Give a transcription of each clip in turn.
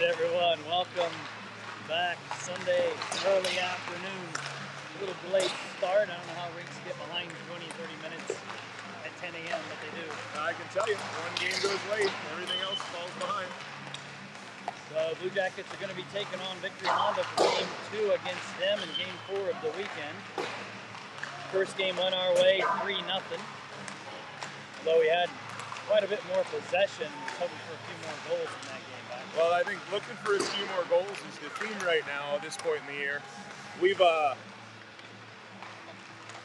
right, everyone, welcome back. Sunday, early afternoon. A little delayed start. I don't know how rinks get behind 20, 30 minutes at 10 a.m., but they do. I can tell you, one game goes late, everything else falls behind. So Blue Jackets are going to be taking on Victory Honda for Game 2 against them in Game 4 of the weekend. First game went our way, 3-0. Though we had quite a bit more possession, hoping for a few more goals in that game back. Well, I think looking for a few more goals is the theme right now at this point in the year. We've,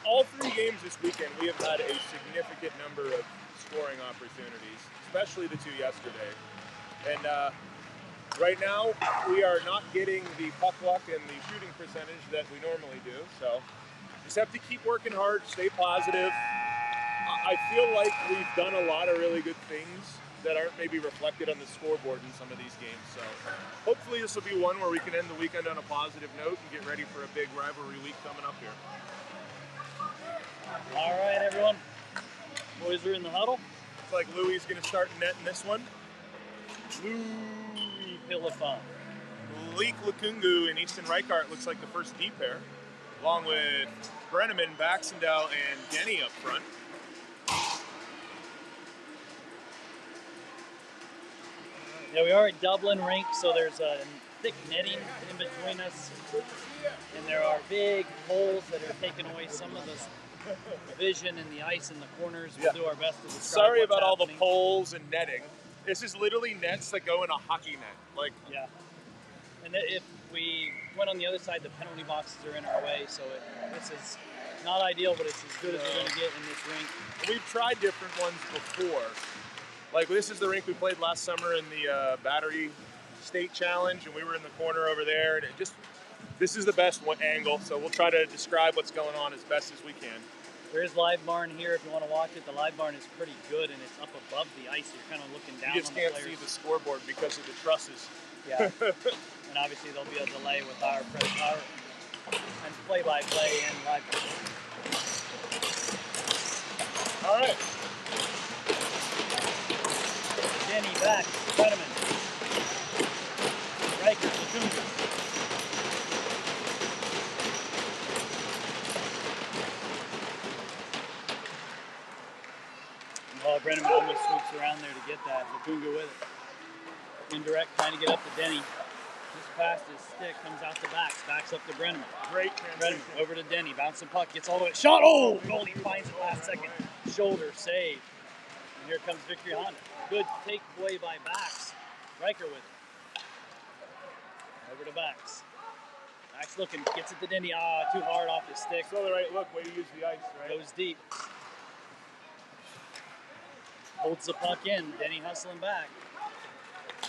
all 3 games this weekend, we have had a significant number of scoring opportunities, especially the 2 yesterday. And right now, we are not getting the puck luck and the shooting percentage that we normally do. So just have to keep working hard, stay positive. I feel like we've done a lot of really good things that aren't maybe reflected on the scoreboard in some of these games. So hopefully this will be one where we can end the weekend on a positive note and get ready for a big rivalry week coming up here. All right, everyone. Boys are in the huddle. Looks like Louis is going to start in net in this one. Louis Philippon. Leek Lukungu and Easton Reichart looks like the first D pair, along with Brenneman, Baxendale, and Denny up front. Yeah, we are at Dublin rink, so there's a thick netting in between us, and there are big holes that are taking away some of the vision in the ice in the corners. We'll do our best to describe. Sorry about all happening. the poles and netting. This is literally nets that go in a hockey net. Like, yeah. And if we went on the other side, the penalty boxes are in our way, so this is not ideal, but it's as good as we're going to get in this rink. We've tried different ones before. Like, this is the rink we played last summer in the Battery State Challenge, and we were in the corner over there, and this is the best angle, so we'll try to describe what's going on as best as we can. There is live barn here if you want to watch it. The live barn is pretty good, and it's up above the ice, so you're kind of looking down on the players. You just can't see the scoreboard because of the trusses. Yeah, and obviously there'll be a delay with our and play-by-play and live barn. All right. Denny back, Brenneman, Riker, Lukungu. Well, Brenneman almost swoops around there to get that. Lukungu with it. Indirect, trying to get up to Denny. Just past his stick, comes out the backs up to Brenneman. Great transition. Brenneman over to Denny, bouncing puck, gets all the way, shot, oh! Goalie finds it last second. Shoulder save. And here comes Victory Honda. Good take play by Bax. Riker with it. Over to Bax. Bax looking, gets it to Denny. Too hard off his stick. So the right look, way to use the ice, right? Goes deep. Holds the puck in. Denny hustling back.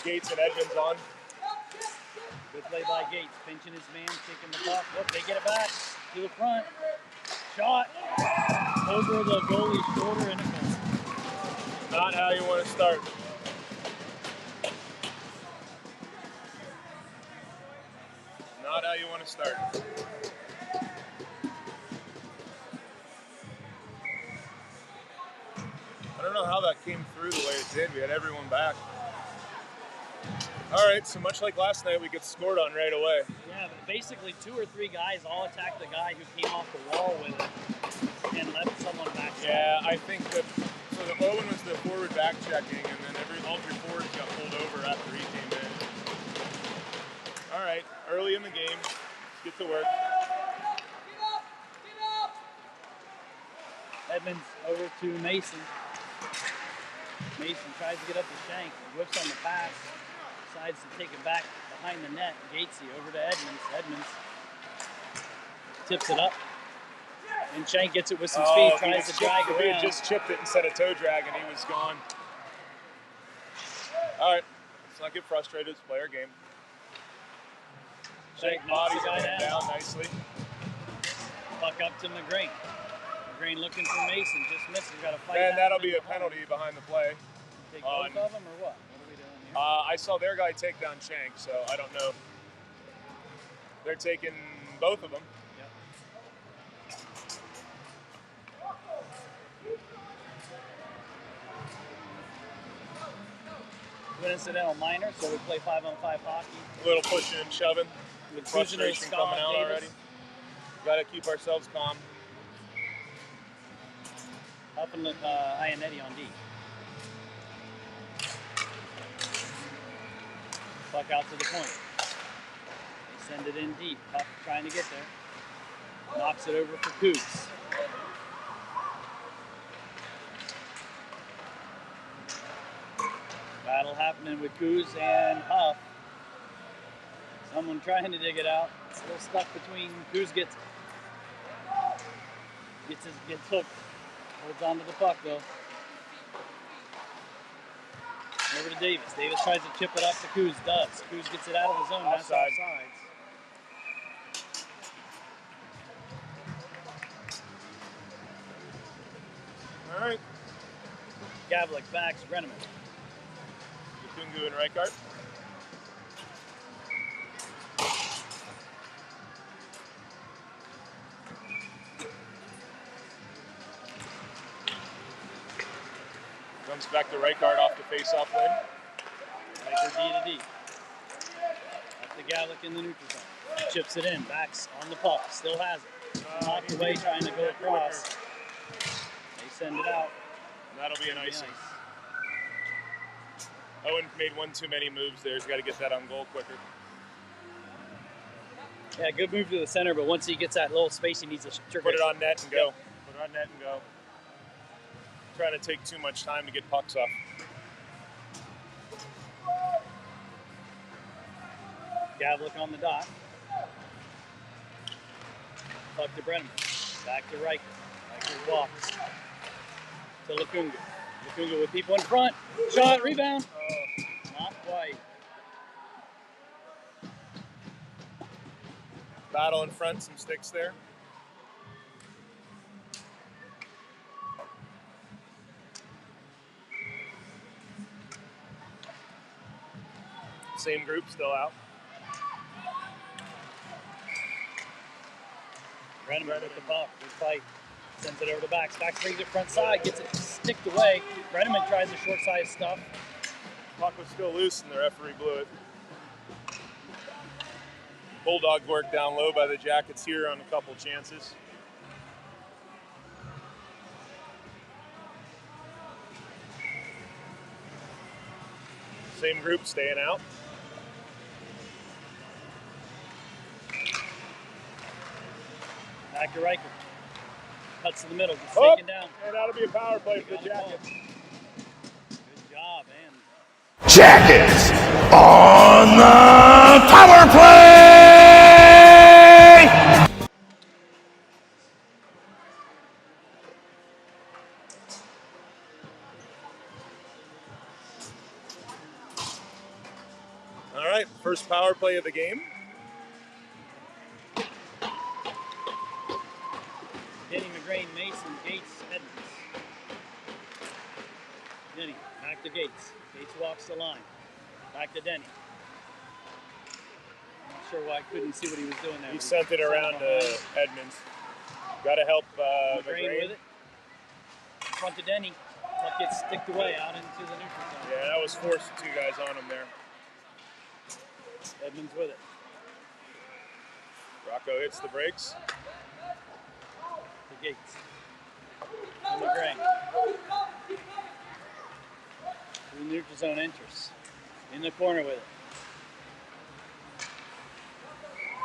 Gates and Edmonds on. Good play by Gates. Pinching his man, kicking the puck. Look, they get it back to the front. Shot. Over the goalie's shoulder and it goes. Not how you want to start. Not how you want to start. I don't know how that came through the way it did. We had everyone back. All right, so much like last night, we get scored on right away. Yeah, but basically 2 or 3 guys all attacked the guy who came off the wall with it and left someone back. Yeah, I think that. So the Owen was the forward back checking, and then all 3 forwards got pulled over after he came in. All right, early in the game, let's get to work. Edmonds over to Mason. Mason tries to get up to Shank, whips on the pass, decides to take it back behind the net. Gatesy over to Edmonds. Edmonds tips it up. And Shank gets it with some speed, tries to drag around. He had just chipped it instead of toe drag, and he was gone. All right, let's not get frustrated. Let's play our game. Shank bodies down nicely. Puck up to McGrain. McGrain looking for Mason, just misses. Got to fight. And that'll be a penalty behind the play. Take both of them or what? What are we doing here? I saw their guy take down Shank, so I don't know. They're taking both of them. an incidental minor, so we play 5-on-5 hockey. A little pushing and shoving. With Frustration coming out Davis. already. Got to keep ourselves calm. Helping Ianetti on D. Puck out to the point. They send it in deep. Puck trying to get there. Knocks it over for Cougs. Battle happening with Cougs and Huff. Someone trying to dig it out. It's a little stuck between. Cougs gets hooked. Holds on to the puck though. Over to Davis. Davis tries to chip it up to Cougs. Does. Cougs gets it out of the zone. That's offsides. All right. Gavlik backs Brenneman. Lukungu and Reichart. Comes back to Reichart off the face-off win. Reichart D to D. Up to Gavlik in the neutral zone. Chips it in. Backs on the puck. Still has it. Knocked away trying to go across. They send it out. And that'll be an icing. Owen made one too many moves there. He's got to get that on goal quicker. Yeah, good move to the center, but once he gets that little space, he needs to put it on net and go. Yep. Put it on net and go. Trying to take too much time to get pucks off. Gavlik on the dot. Puck to Brenneman. Back to Reichert. Reichert walks to Lukungu. Lukungu with people in front. Shot, rebound. Not quite. Battle in front, some sticks there. Same group still out. Brenneman with the puck. Good fight. Sends it over to Backs. Backs brings it front side. Gets it sticked away. Brenneman tries the short side stuff. Puck was still loose and the referee blew it. Bulldog work down low by the Jackets here on a couple chances. Same group staying out. Back to Reichert. Cuts to the middle. Gets taken down. And that'll be a power play for the Jackets. Good job, man. Jackets on the power play! All right, first power play of the game. Denny, McGrain, Mason, Gates, Edmonds. Denny, back to Gates. Gates walks the line. Back to Denny. Not sure why I couldn't see what he was doing there. He sent it around to Edmonds. Got to help McGrain with it. Front to Denny. Puck gets sticked away out into the neutral zone. Yeah, that was forced two guys on him there. Edmonds with it. Rocco hits the brakes. To Gates. To McGrain. To the neutral zone enters. In the corner with it.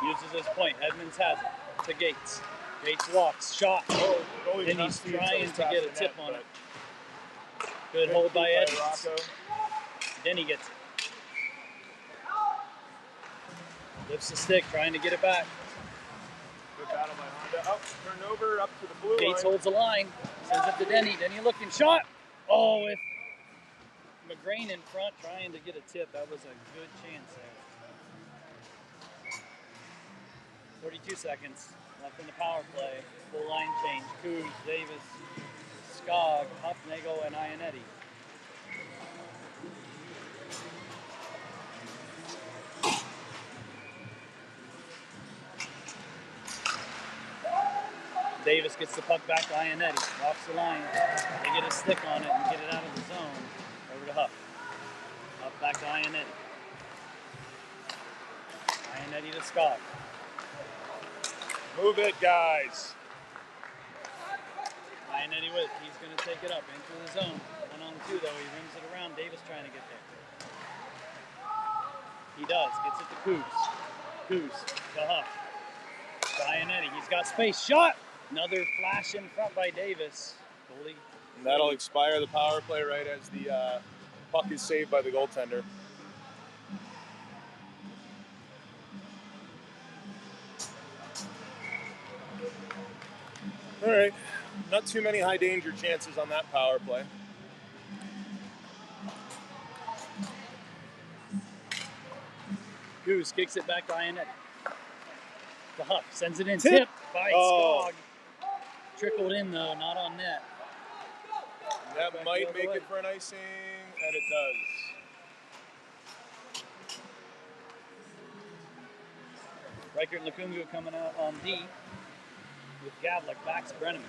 Uses his point. Edmonds has it. To Gates. Gates walks. Shot. Then he's trying to get a tip on it. Good hold by Edmonds. Then he gets it. Lifts the stick, trying to get it back. Good battle by Honda. Up, turned over, up to the blue line. Gates holds the line. Sends it to Denny. Denny looking. Shot. Oh, with McGrain in front, trying to get a tip. That was a good chance there. 42 seconds left in the power play. Full line change. Cougs, Davis, Skog, Huffnagel, and Ianetti. Davis gets the puck back to Ianetti. Walks the line. They get a stick on it and get it out of the zone. Over to Huff. Huff back back to Ionetti. Ionetti to Scott. Move it, guys. Ionetti with it. He's going to take it up into the zone. 1-on-2 though. He rims it around. Davis trying to get there. He does. Gets it to Coos. Coos to Huff. To Ionetti. He's got space. Shot! Another flash in front by Davis. Goalie. And that'll expire the power play right as the puck is saved by the goaltender. All right, not too many high danger chances on that power play. Coos kicks it back to Ionetti. To Huff. Sends it in. Tip by Skog. Trickled in though, not on net. That might make it for an icing, and it does. Reichert and Lukungu coming out on D with Gavlik backs Brenneman.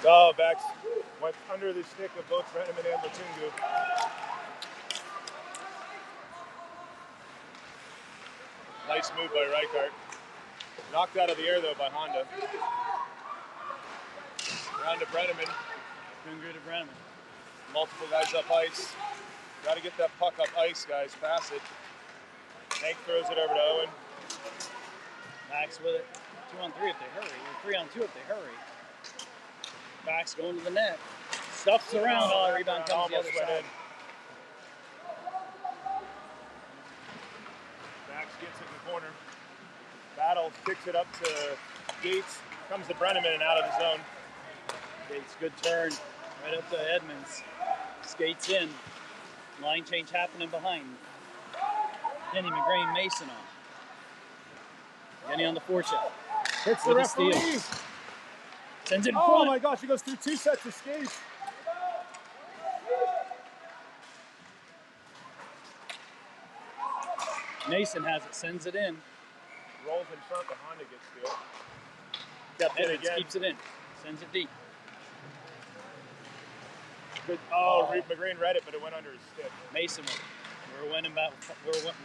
Oh, backs went under the stick of both Brenneman and Lukungu. Nice move by Reichert. Knocked out of the air though by Honda. Around to Brenneman. Lukungu to Brenneman. Multiple guys up ice. Got to get that puck up ice, guys. Pass it. Hank throws it over to Owen. Max with it. 2-on-3 if they hurry. Or 3-on-2 if they hurry. Max going to the net. Stuffs around. Oh, rebound comes the other side. Max gets it in the corner. Battle kicks it up to Gates. Comes to Brenneman and out of the zone. Gates, good turn. Right up to Edmonds. Skates in. Line change happening behind. Denny McGrain, Mason on. Denny on the forecheck. Hits the referee. Sends it in front. front. Oh my gosh, he goes through 2 sets of skates. Mason has it, sends it in. Rolls in front, but Honda gets to it. Kept it again. Keeps it in. Sends it deep. Good. Oh, McGrain read it, but it went under his stick. Mason with it. We're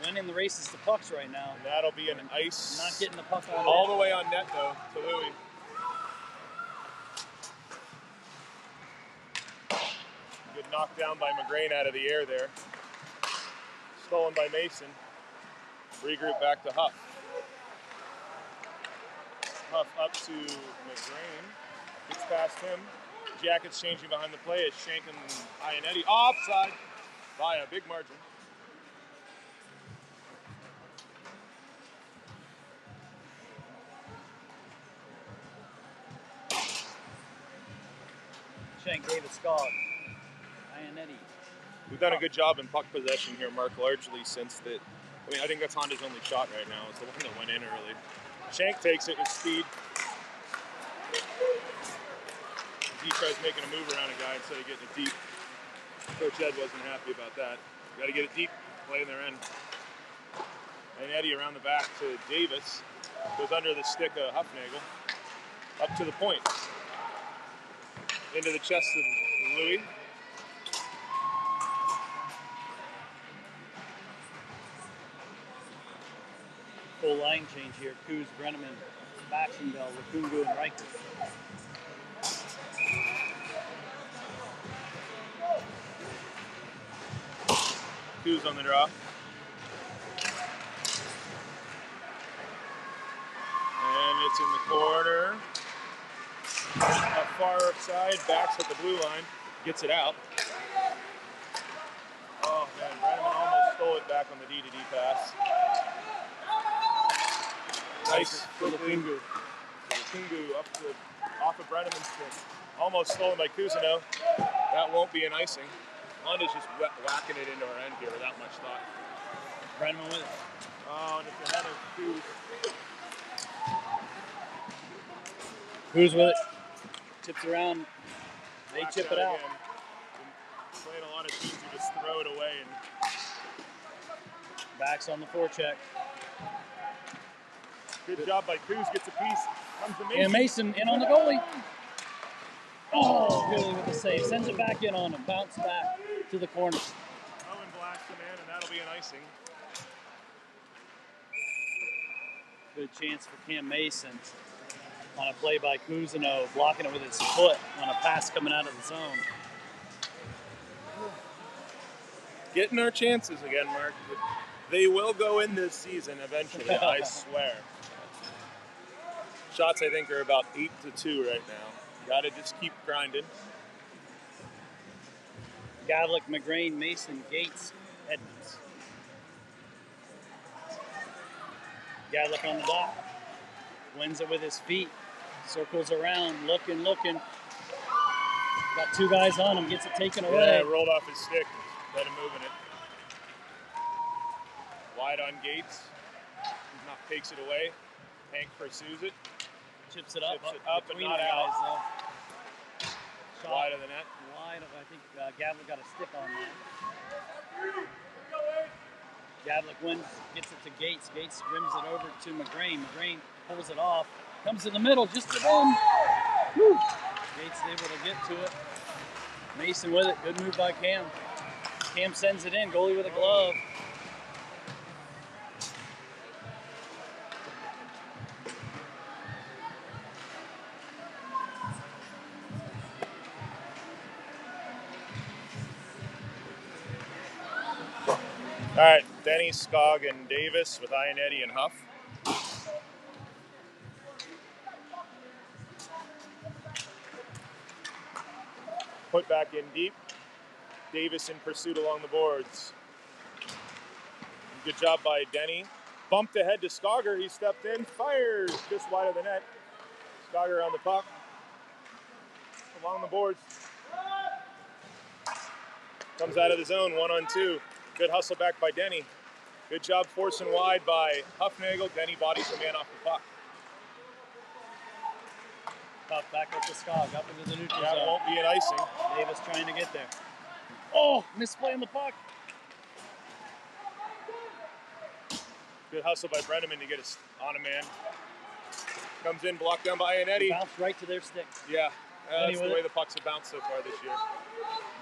winning the races to pucks right now. And that'll be an ice. Not getting the puck on all net. The way on net though to Louis. Good knockdown by McGrain out of the air there. Stolen by Mason. Regroup back to Huff. Huff up to McGrain. Gets past him. Jackets changing behind the play. It's Shank and Ionetti offside by a big margin. Shank, David, Skog, Ionetti. We've done a good job in puck possession here, Mark, largely since that. I mean, I think that's Honda's only shot right now. It's the one that went in early. Shank takes it with speed. He tries making a move around a guy instead of getting it deep. Coach Ed wasn't happy about that. Got to get it deep, play in their end. And Eddie around the back to Davis. Goes under the stick of Huffnagel. Up to the point. Into the chest of Louis. Full line change here. Coos, Brenneman, Baxendale, Lukungu, and Reichert. Coos on the draw. And it's in the corner. Far side, backs at the blue line, gets it out. Oh man, Brenneman almost stole it back on the D-to-D pass. Nice Lukungu. Lukungu off of Brenneman's stick. Almost stolen by Cousineau. That won't be an icing. Honda's just whacking it into our end here without much thought. Brenneman with it. Oh, and it's ahead of Coos. Who's with it? Chips around. They Black chip it out. Again. Been playing a lot of teams who just throw it away. And Backs on the forecheck. good job by Coos. Gets a piece. Comes to Mason. And Mason in on the goalie. Oh, Billy with the save. Sends it back in on him. Bounce back to the corner. Owen blacks the man, and that'll be an icing. Good chance for Cam Mason on a play by Cousineau, blocking it with his foot on a pass coming out of the zone. Getting our chances again, Mark. They will go in this season eventually, I swear. Shots, I think, are about 8-2 right now. Gotta just keep grinding. Gavlik, McGrain, Mason, Gates, Edmonds. Gavlik on the dot. Wins it with his feet. Circles around, looking. Got two guys on him, gets it taken away. Yeah, rolled off his stick. Let him moving it. Wide on Gates. Takes it away. Hank pursues it. Chips it up but not out. Wide of the net. Wide. I think Gavlik got a stick on that. Gavlik wins, gets it to Gates. Gates rims it over to McGrain. McGrain pulls it off. Comes to the middle, just to them. Woo. Gates able to get to it. Mason with it. Good move by Cam. Cam sends it in. Goalie with a glove. All right, Denny, Skog, and Davis with Ionetti and Huff. Put back in deep. Davis in pursuit along the boards. Good job by Denny. Bumped ahead to Skogger. He stepped in, fired just wide of the net. Skogger on the puck. Along the boards. Comes out of the zone, 1-on-2. Good hustle back by Denny. Good job forcing wide by Huffnagel. Denny bodies the man off the puck. Puck back up to Skog, up into the neutral zone. That won't be an icing. Davis trying to get there. Oh, misplaying the puck. Good hustle by Brenneman to get us on a man. Comes in, blocked down by Ionetti. Bounced right to their stick. Yeah, that's the way the pucks have bounced so far this year.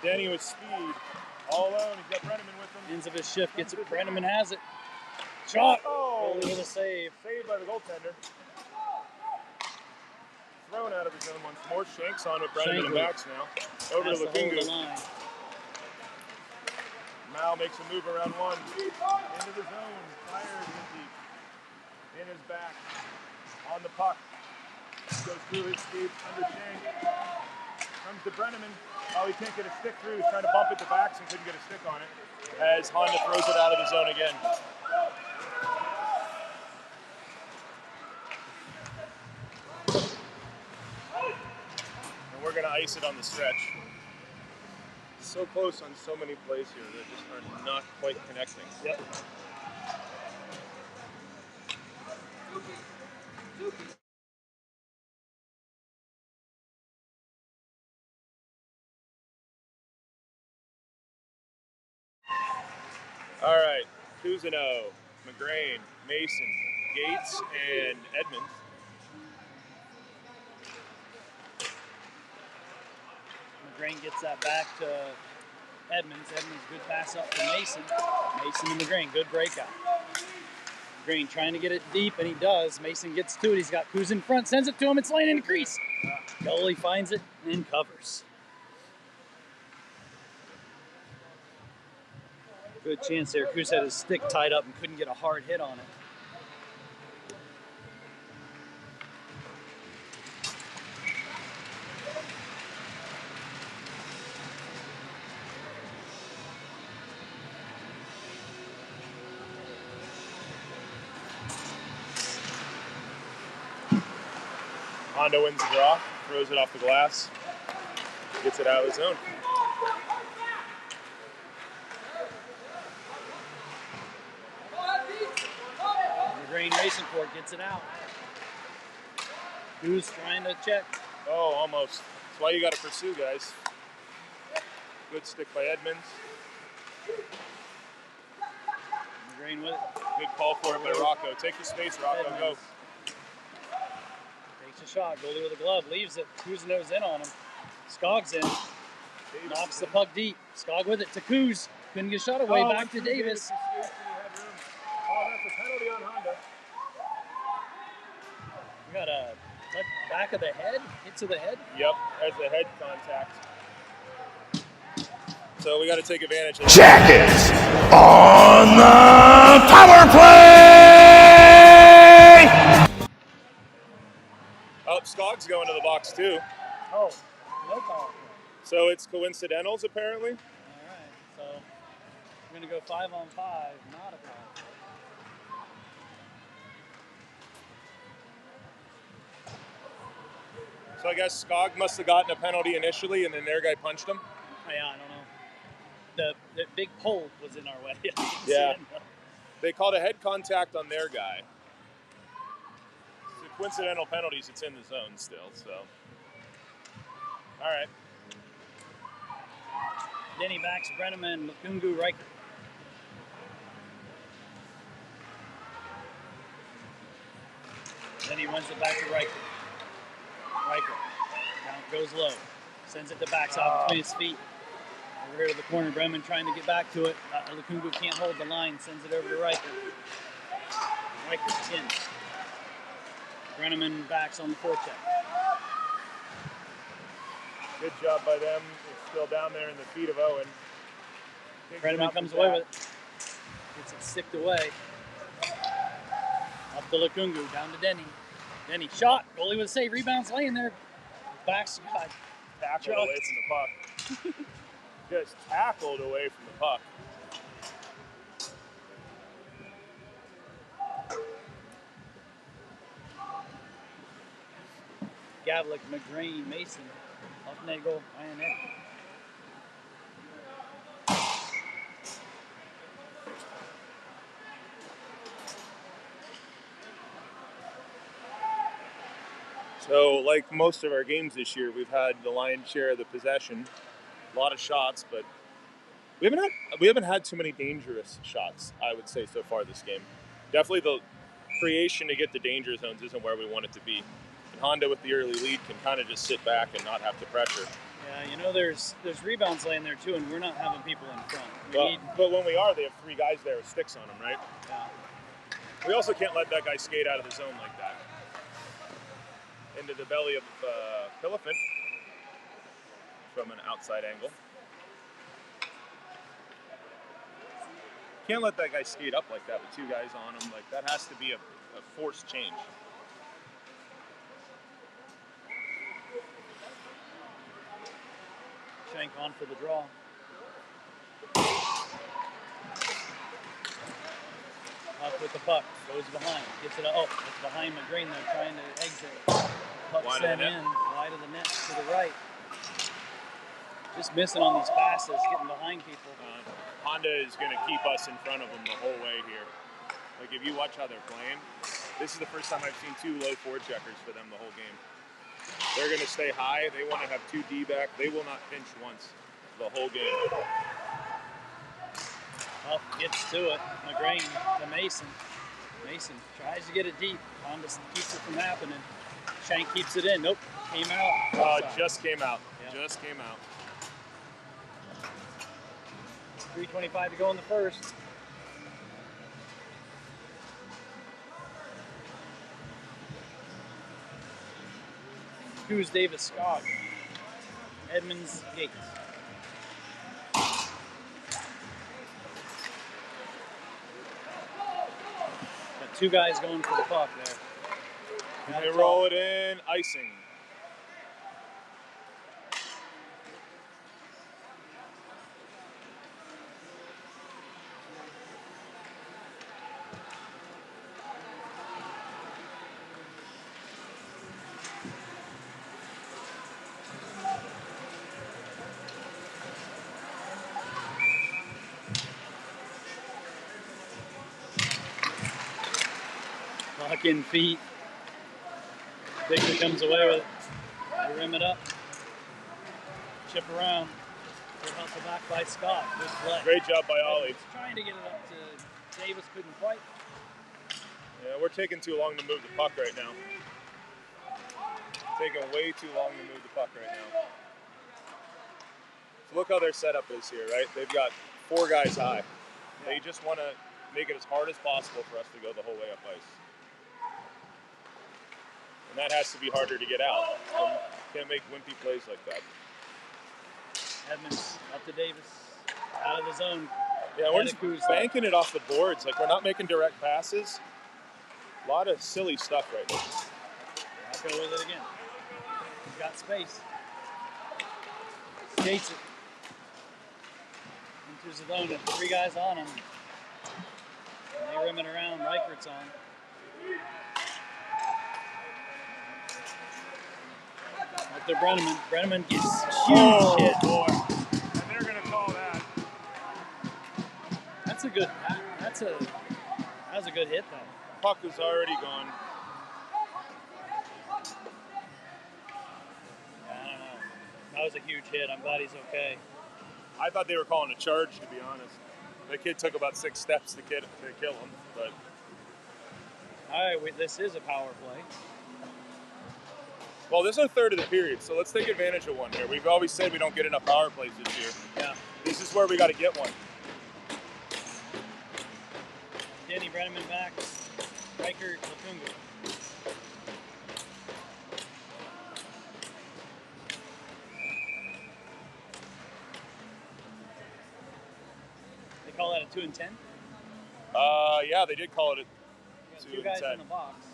Denny with speed. All alone, he's got Brenneman with him. Ends of his shift, gets it. Brenneman has it. Shot! Oh! Goalie with a save. Saved by the goaltender. Thrown out of the zone once more. Shanks on with Brenneman and backs now. Over to Lukungu. Mal makes a move around one. Into the zone. Fired in deep. In his back. On the puck. Goes through his skate under Shank. Comes to Brenneman. Oh, he can't get a stick through. He's trying to bump it to backs and couldn't get a stick on it. As Honda throws it out of the zone again. And we're going to ice it on the stretch. So close on so many plays here that just are not quite connecting. Yep. All right, Cousineau, McGrain, Mason, Gates, and Edmonds. McGrain gets that back to Edmonds. Edmonds, good pass up to Mason. Mason and McGrain, good breakout. McGrain trying to get it deep, and he does. Mason gets to it. He's got Coos in front, sends it to him. It's laying in the crease. Goalie finds it and covers. Good chance there. Coos had his stick tied up and couldn't get a hard hit on it. Honda wins the draw, throws it off the glass, gets it out of the zone. McGrain Mason court gets it out. Coos trying to check. Oh, almost. That's why you got to pursue, guys. Good stick by Edmonds. Green with it. Good call for it by Rocco. Take the space, Rocco. Edmonds. Go. Takes a shot. Goalie with a glove. Leaves it. Kuzino's in on him. Skog's in. Knocks the puck deep. Skog with it to Kuz. Couldn't get a shot away. Back to Davis. Oh, that's a penalty on Honda. We got a back of the head. Hit to the head. Yep, as the head contact. So we got to take advantage of Jackets on the power play! Oh, Skog's going to the box too. Oh, no power. So it's coincidentals apparently. All right, so we're gonna go 5-on-5. Not a foul. So I guess Skog must have gotten a penalty initially, and then their guy punched him. Oh, yeah, I don't know. The big pole was in our way. Yeah. They called a head contact on their guy. So coincidental penalties, it's in the zone still, so. All right. Denny backs Brenneman, Lukungu, Riker. Then he runs it back to Riker. Riker. Now it goes low. Sends it to backs off between his feet. Over here to the corner. Brenneman trying to get back to it. Lukungu can't hold the line. Sends it over to Riker. Riker's in. Brenneman backs on the forecheck. Good job by them. It's still down there in the feet of Owen. Brenneman comes away with it. Gets it sticked away. Up to Lukungu, down to Denny. Denny shot. Goalie with a save. Rebounds laying there. Backs got tackled away from the puck. Just tackled away from the puck. Gavlik, McGrain, Mason, Huffnagel, Ionetti. So, like most of our games this year, we've had the lion's share of the possession. A lot of shots, but we haven't had too many dangerous shots, I would say, so far this game. Definitely the creation to get the danger zones isn't where we want it to be. And Honda with the early lead can kind of just sit back and not have to pressure. Yeah, you know, there's rebounds laying there too, and we're not having people in front. But when we are, they have three guys there with sticks on them, right? Yeah. We also can't let that guy skate out of the zone like that. Into the belly of Pillifant from an outside angle. Can't let that guy skate up like that with two guys on him. Like, that has to be a forced change. Shank on for the draw. Up with the puck, goes behind, gets it. Oh, it's behind McGrain though, trying to exit. Puck sent in, wide of the net to the right. Just missing on these passes, getting behind people. Honda is going to keep us in front of them the whole way here. Like, if you watch how they're playing, this is the first time I've seen two low forecheckers for them the whole game. They're going to stay high. They want to have two D back. They will not pinch once the whole game. Up gets to it. McGrain to Mason. Mason tries to get it deep. Honda keeps it from happening. Shank keeps it in. Nope. Came out. Just came out. Yeah. Just came out. 3:25 to go in the first. Who's Davis Skog? Edmonds Gates. Got two guys going for the puck there. They roll it in, icing. Fucking feet. Victor comes away with it. They rim it up. chip around. Good hustle back by Scott. Good play. Great job by Ollie. Trying to get it up to Davis, couldn't quite. Yeah, we're taking too long to move the puck right now. Taking way too long to move the puck right now. So look how their setup is here, right? They've got 4 guys high. Yeah. They just want to make it as hard as possible for us to go the whole way up ice. And that has to be harder to get out. Can't make wimpy plays like that. Edmonds up to Davis, out of the zone. Yeah, we're just banking it off the boards. Like, we're not making direct passes. A lot of silly stuff right now. I'll go with it again. He's got space. Skates it. Enters the zone with 3 guys on him. And they rim it around. Reichert's on. Up to Brenneman. Brenneman gets huge hit. Boy. And they're going to call that. That's a good. That was a good hit though. Puck is already gone. Yeah, I don't know. That was a huge hit. I'm glad he's okay. I thought they were calling a charge, to be honest. The kid took about 6 steps to kill him, but. All right, this is a power play. Well, this is our third of the period, so let's take advantage of one here. We've always said we don't get enough power plays this year. Yeah. This is where we got to get one. Danny Brenneman back. Reichert, Latunga. They call that a 2 and 10? Yeah, they did call it a 2 2 and guys 10. in the box.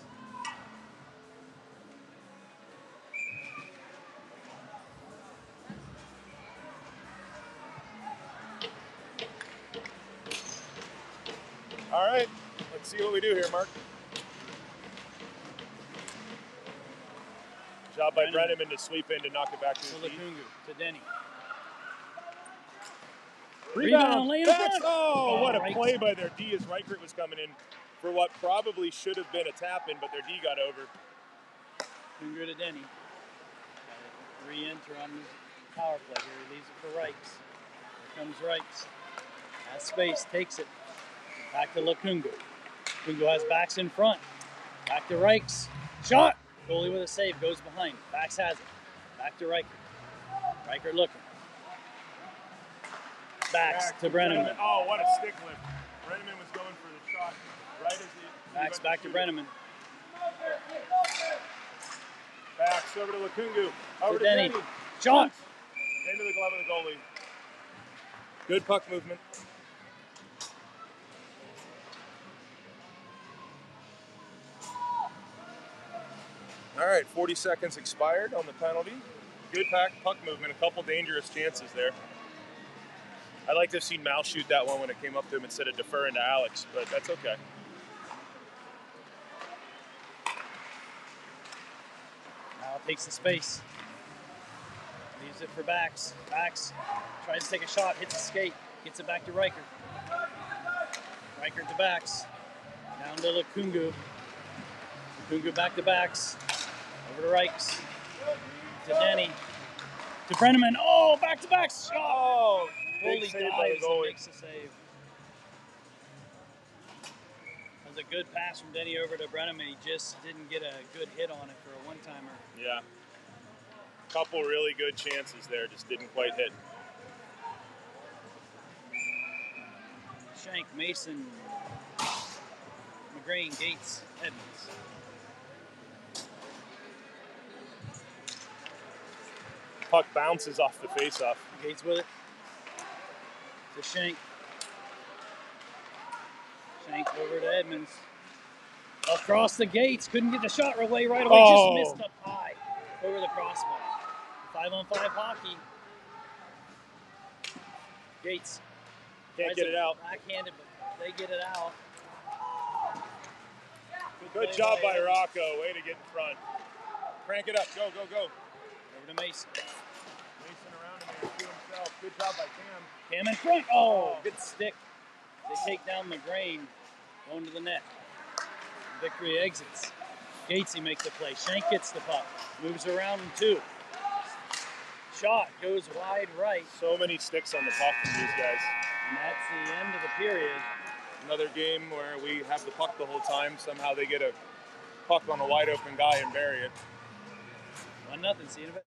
All right, let's see what we do here, Mark. Job by Brenneman to sweep in to knock it back to his feet. To Denny. Rebound, lane in That's, front. oh, what a Right. play by their D as Reichert was coming in for what probably should have been a tap-in, but their D got over. Finger to Denny. Re-enter on the power play here. He leaves it for Reichs. Here comes Reichs. Has space, takes it. Back to Lakungu. Lakungu has backs in front. Back to Reichs. Shot! Goalie with a save, goes behind. Backs has it. Back to Reichert. Reichert looking. Backs to Brenneman. Oh, what a stick lift. Brenneman was going for the shot right as he Backs back to Brenneman. Backs over to Lakungu. Over to Denny. Denny. Shot! Into the glove of the goalie. Good puck movement. All right, 40 seconds expired on the penalty. Good puck movement, a couple dangerous chances there. I'd like to have seen Mal shoot that one when it came up to him instead of deferring to Alex, but that's okay. Now takes the space. Leaves it for Backs. Backs tries to take a shot, hits the skate, gets it back to Reichert. Reichert to Backs. Down to Lakungu. Lakungu back to Backs. Over to Reichs. To Denny. To Brenneman. Oh, back to Backs. Oh, big goalie save by the dives goalie. and makes the save. That was a good pass from Denny over to Brenneman. He just didn't get a good hit on it for a one-timer. Yeah. Couple really good chances there, just didn't quite hit. Shank, Mason, McGrain, Gates, Edmonds. Puck bounces off the faceoff. Gates with it. To Shank. Shank over to Edmonds. Across the Gates. Couldn't get the shot away right away. Oh. Just missed up high over the crossbar. 5-on-5 hockey. Gates. Can't get it out. Backhanded, but they get it out. Good job by Rocco. Way to get in front. Crank it up. Go, go, go. Over to Mason. Mason around him there to himself. Good job by Cam. Cam in front. Oh, good stick. They take down McGrain. Going to the net. Victory exits. Gatesy makes the play. Shank gets the puck. Moves around in 2. shot goes wide right. So many sticks on the puck from these guys. And that's the end of the period. Another game where we have the puck the whole time. Somehow they get a puck on a wide open guy and bury it. 1-0, see you in a bit.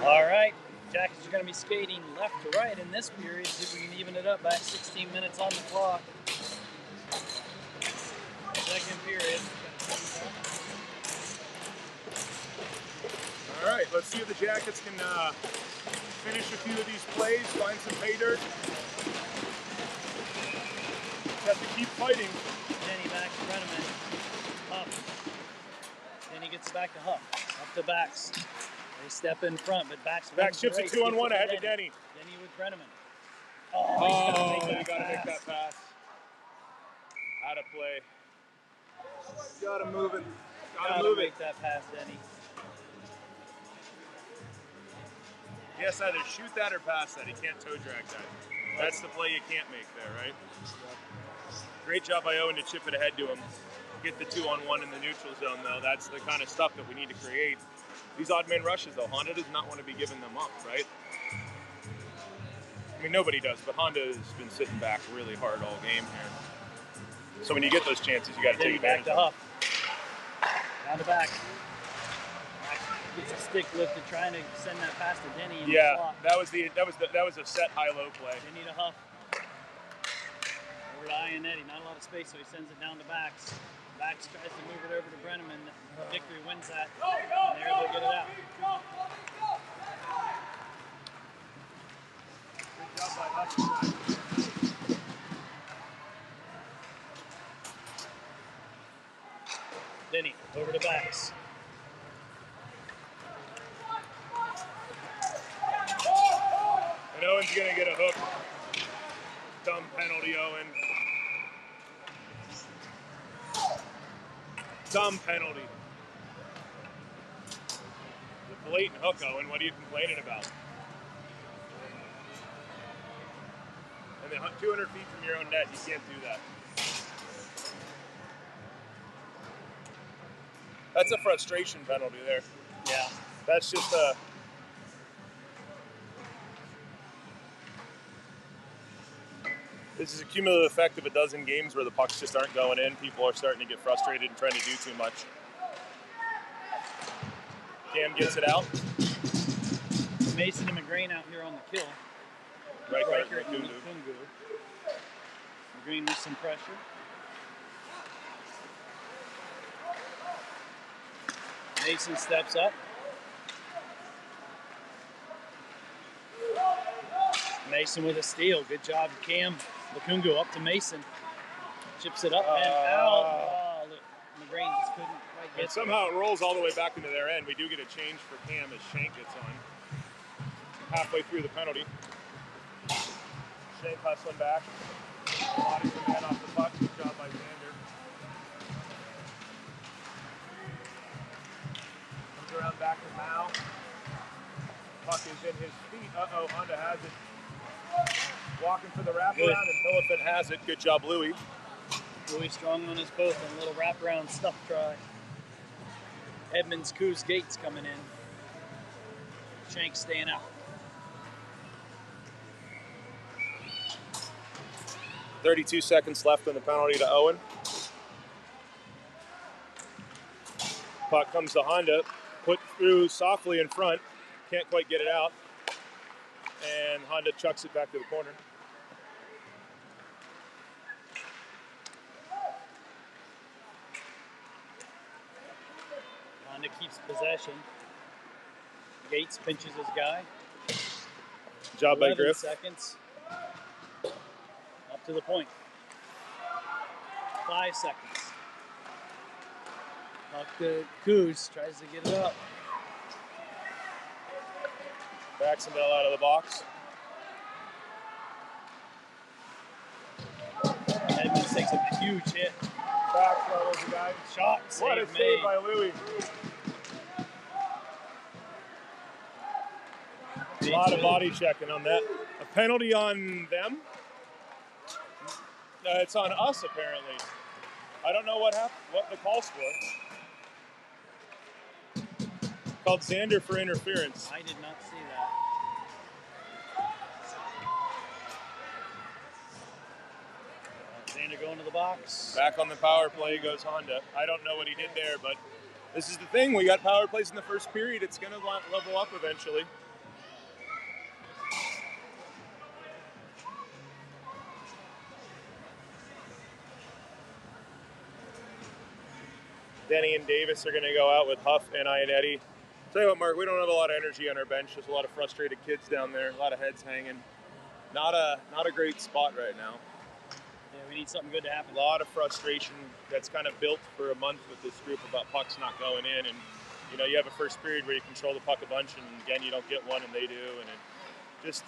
All right, Jackets are going to be skating left to right in this period. See if we can even it up. Back 16 minutes on the clock. Second period. All right, let's see if the Jackets can finish a few of these plays, find some pay dirt. Have to keep fighting. Denny back to Brenneman. Huff. Denny gets back to Huff. Up to Backs. They step in front, but Backs Chips a 2-on-1 ahead to Denny. Denny with Brenneman. Oh, you gotta make that pass. Out of play. Gotta move it. Gotta make that pass, Denny. Yes, either shoot that or pass that. He can't toe drag that. That's the play you can't make there, right? Great job by Owen to chip it ahead to him. Get the 2-on-1 in the neutral zone, though. That's the kind of stuff that we need to create. These odd man rushes, though, Honda does not want to be giving them up, right? I mean, nobody does, but Honda has been sitting back really hard all game here. So when you get those chances, you got to take advantage. Back to Huff. Down to back. Gets a stick lifted, trying to send that pass to Denny. In the slot. that was a set high-low play. Denny to Huff. Over to Ionetti. Not a lot of space, so he sends it down to Backs. Backs tries to move it over to Brenneman. Victory wins that. And there they'll get it out. Good job by Huff. Denny over to Backs. And Owen's going to get a hook. Dumb penalty, Owen. Dumb penalty. The blatant hook, Owen. What are you complaining about? And then 200 feet from your own net, you can't do that. That's a frustration penalty there. Yeah. That's just a... This is a cumulative effect of a dozen games where the pucks just aren't going in. People are starting to get frustrated and trying to do too much. Cam gets it out. Mason and McGrain out here on the kill. Riker and Kungu. McGrain with some pressure. Mason steps up. Mason with a steal. Good job, Cam. Lukungu up to Mason. Chips it up and out. Oh, look, McGrain just couldn't quite get And somehow it rolls all the way back into their end. We do get a change for Cam as Shank gets on. Halfway through the penalty. Shank hustling back. Body command off the puck. Good job by Xander. Puck is in his feet. Uh-oh, Honda has it. Walking for the wraparound, and Philippin has it. Good job, Louie. Louie strong on his post and a little wraparound stuff try. Edmonds, Coos, Gates coming in. Shanks staying out. 32 seconds left on the penalty to Owen. Puck comes to Honda. Put through softly in front. Can't quite get it out. And Honda chucks it back to the corner. Honda keeps possession. Gates pinches his guy. Job by 11 Griff. seconds. Up to the point. 5 seconds. Up to Coos. Tries to get it up. Backs him out of the box. Edmonds takes a huge hit. Back levels the guy. Shot. What a save by Louie. A lot of body checking on that. A penalty on them? It's on us, apparently. I don't know what happened, what the call's for. Called Xander for interference. I did not see that. Xander going to the box. Back on the power play goes Honda. I don't know what he did there, but this is the thing. We got power plays in the first period. It's going to level up eventually. Denny and Davis are going to go out with Huff and Ionetti. Tell you what, Mark, we don't have a lot of energy on our bench. There's a lot of frustrated kids down there, a lot of heads hanging. Not a great spot right now. Yeah, we need something good to happen. A lot of frustration that's kind of built for a month with this group about pucks not going in. And, you know, you have a first period where you control the puck a bunch, and again, you don't get one, and they do. And it just,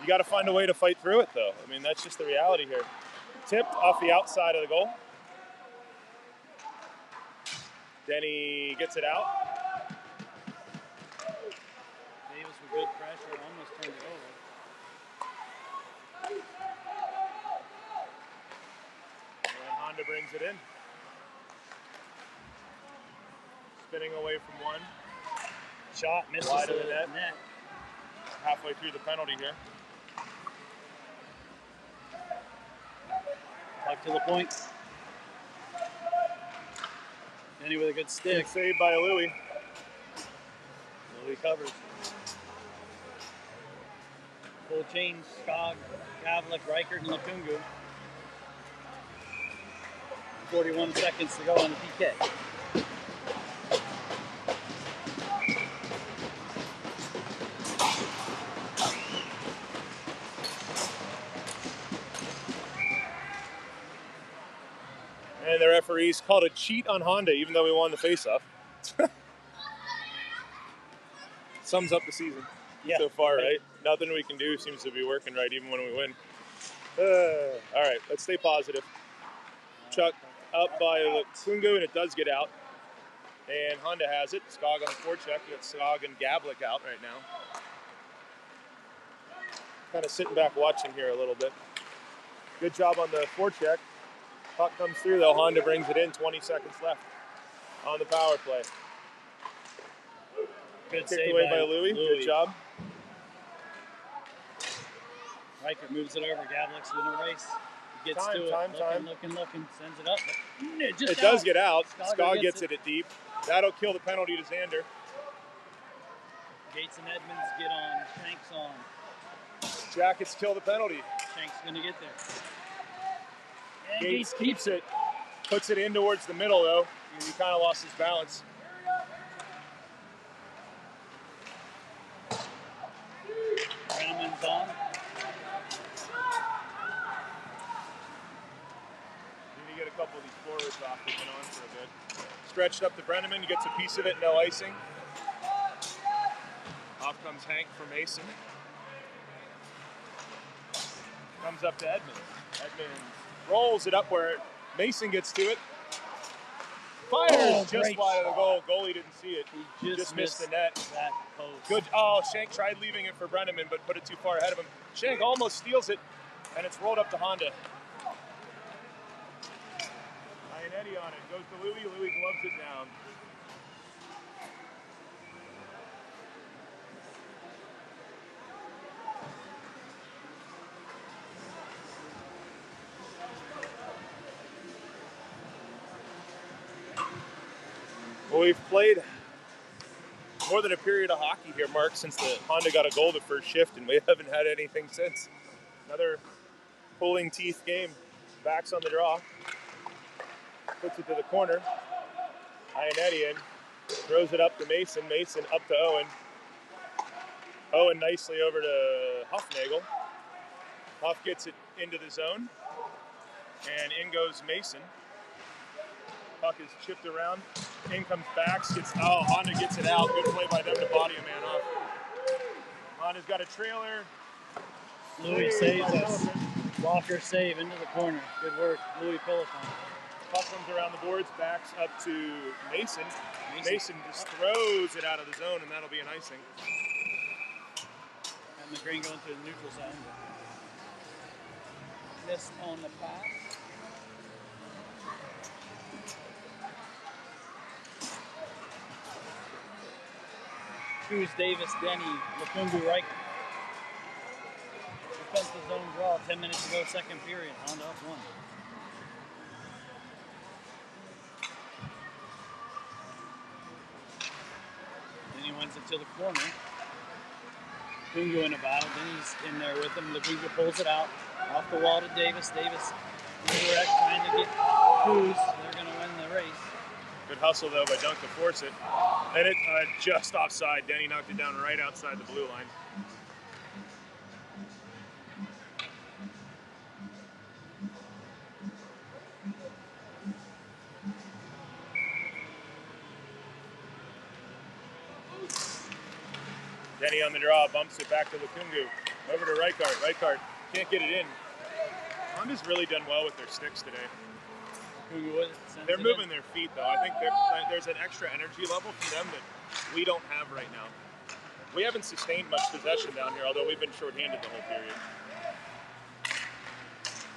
you got to find a way to fight through it, though. I mean, that's just the reality here. Tipped off the outside of the goal. Denny gets it out. Davis with good pressure, almost turned it over. And Honda brings it in. Spinning away from one. Shot, misses Wide of the the net. Halfway through the penalty here. Puck to the point. Denny with a good stick. Good save by Louie. Louie covers. Full change, Skog, Gavlik, Reichert, and Lukungu. 41 seconds to go on the PK. And the referees called a cheat on Honda, even though we won the faceoff. Sums up the season so far, right? Nothing we can do seems to be working right, even when we win. All right, let's stay positive. Chuck up by Lukungu, and it does get out. And Honda has it. Skog on the forecheck. We got Skog and Gavlik out right now. Kind of sitting back watching here a little bit. Good job on the forecheck. Puck comes through, though. Honda brings it in. 20 seconds left on the power play. Good Kicked save away by Louie. Good job. Reichert moves it over. Gavlik's in a race. He gets Time, to it. time. Looking. Sends it up. But It does get out. Skog Skog gets it at deep. That'll kill the penalty to Xander. Gates and Edmonds get on. Shanks on. Jackets kill the penalty. Shanks going to get there. And Gates keeps it. Puts it in towards the middle, though. He kind of lost his balance. Brenneman's on. Need to get a couple of these forwards off. They've been on for a bit. Stretched up to Brenneman. He gets a piece of it. No icing. Off comes Hank for Mason. Comes up to Edmonds. Edmonds rolls it up where Mason gets to it. Fires just great wide of the shot. goal. Goalie didn't see it. He just missed the net. That post. Good. Oh, Shank tried leaving it for Brenneman, but put it too far ahead of him. Shank almost steals it, and it's rolled up to Honda. Eddie on it. Goes to Louie. Louie gloves it down. Well, we've played more than a period of hockey here, Mark, since the Honda got a goal the first shift, and we haven't had anything since. Another pulling teeth game. Backs on the draw. Puts it to the corner. Ionetti in. Throws it up to Mason. Mason up to Owen. Owen nicely over to Huffnagel. Huff gets it into the zone. And in goes Mason. Puck is chipped around. In comes Bax. Honda gets it out. Good play by them to body a man off. Honda's got a trailer. Louis saves us. Walker save into the corner. Good work, Louis Philippon. Puck comes around the boards, backs up to Mason. Mason just throws it out of the zone, and that'll be an icing. And the green going to the neutral zone. This on the pass. Cruz, Davis, Denny, Lapungu, Riker. Defensive zone draw, 10 minutes to go, second period. Honda up 1. Then he wins it to the corner. Lapungu in a battle. Denny's in there with him. Lapungu pulls it out. Off the wall to Davis. Davis indirect, trying to get Cruz. They're going to win the race. Good hustle, though, by Dunk to force it. And it just offside. Denny knocked it down right outside the blue line. Denny on the draw, bumps it back to Lakungu. Over to Reichart. Reichart can't get it in. Honda's really done well with their sticks today. They're moving their feet, though. I think there's an extra energy level from them that we don't have right now. We haven't sustained much possession down here, although we've been shorthanded the whole period.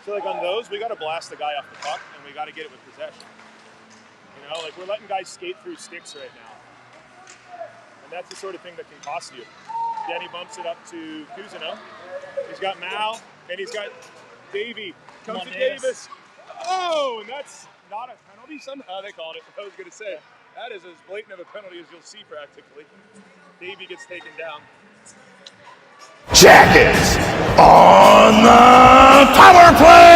So, like on those, we got to blast the guy off the puck, and we got to get it with possession. You know, like we're letting guys skate through sticks right now. And that's the sort of thing that can cost you. Denny bumps it up to Cousineau. He's got Mal, and he's got Davey. Comes to Davis. Oh, and that's not a penalty somehow, they called it. I was going to say, that is as blatant of a penalty as you'll see practically. Davey gets taken down. Jackets on the power play!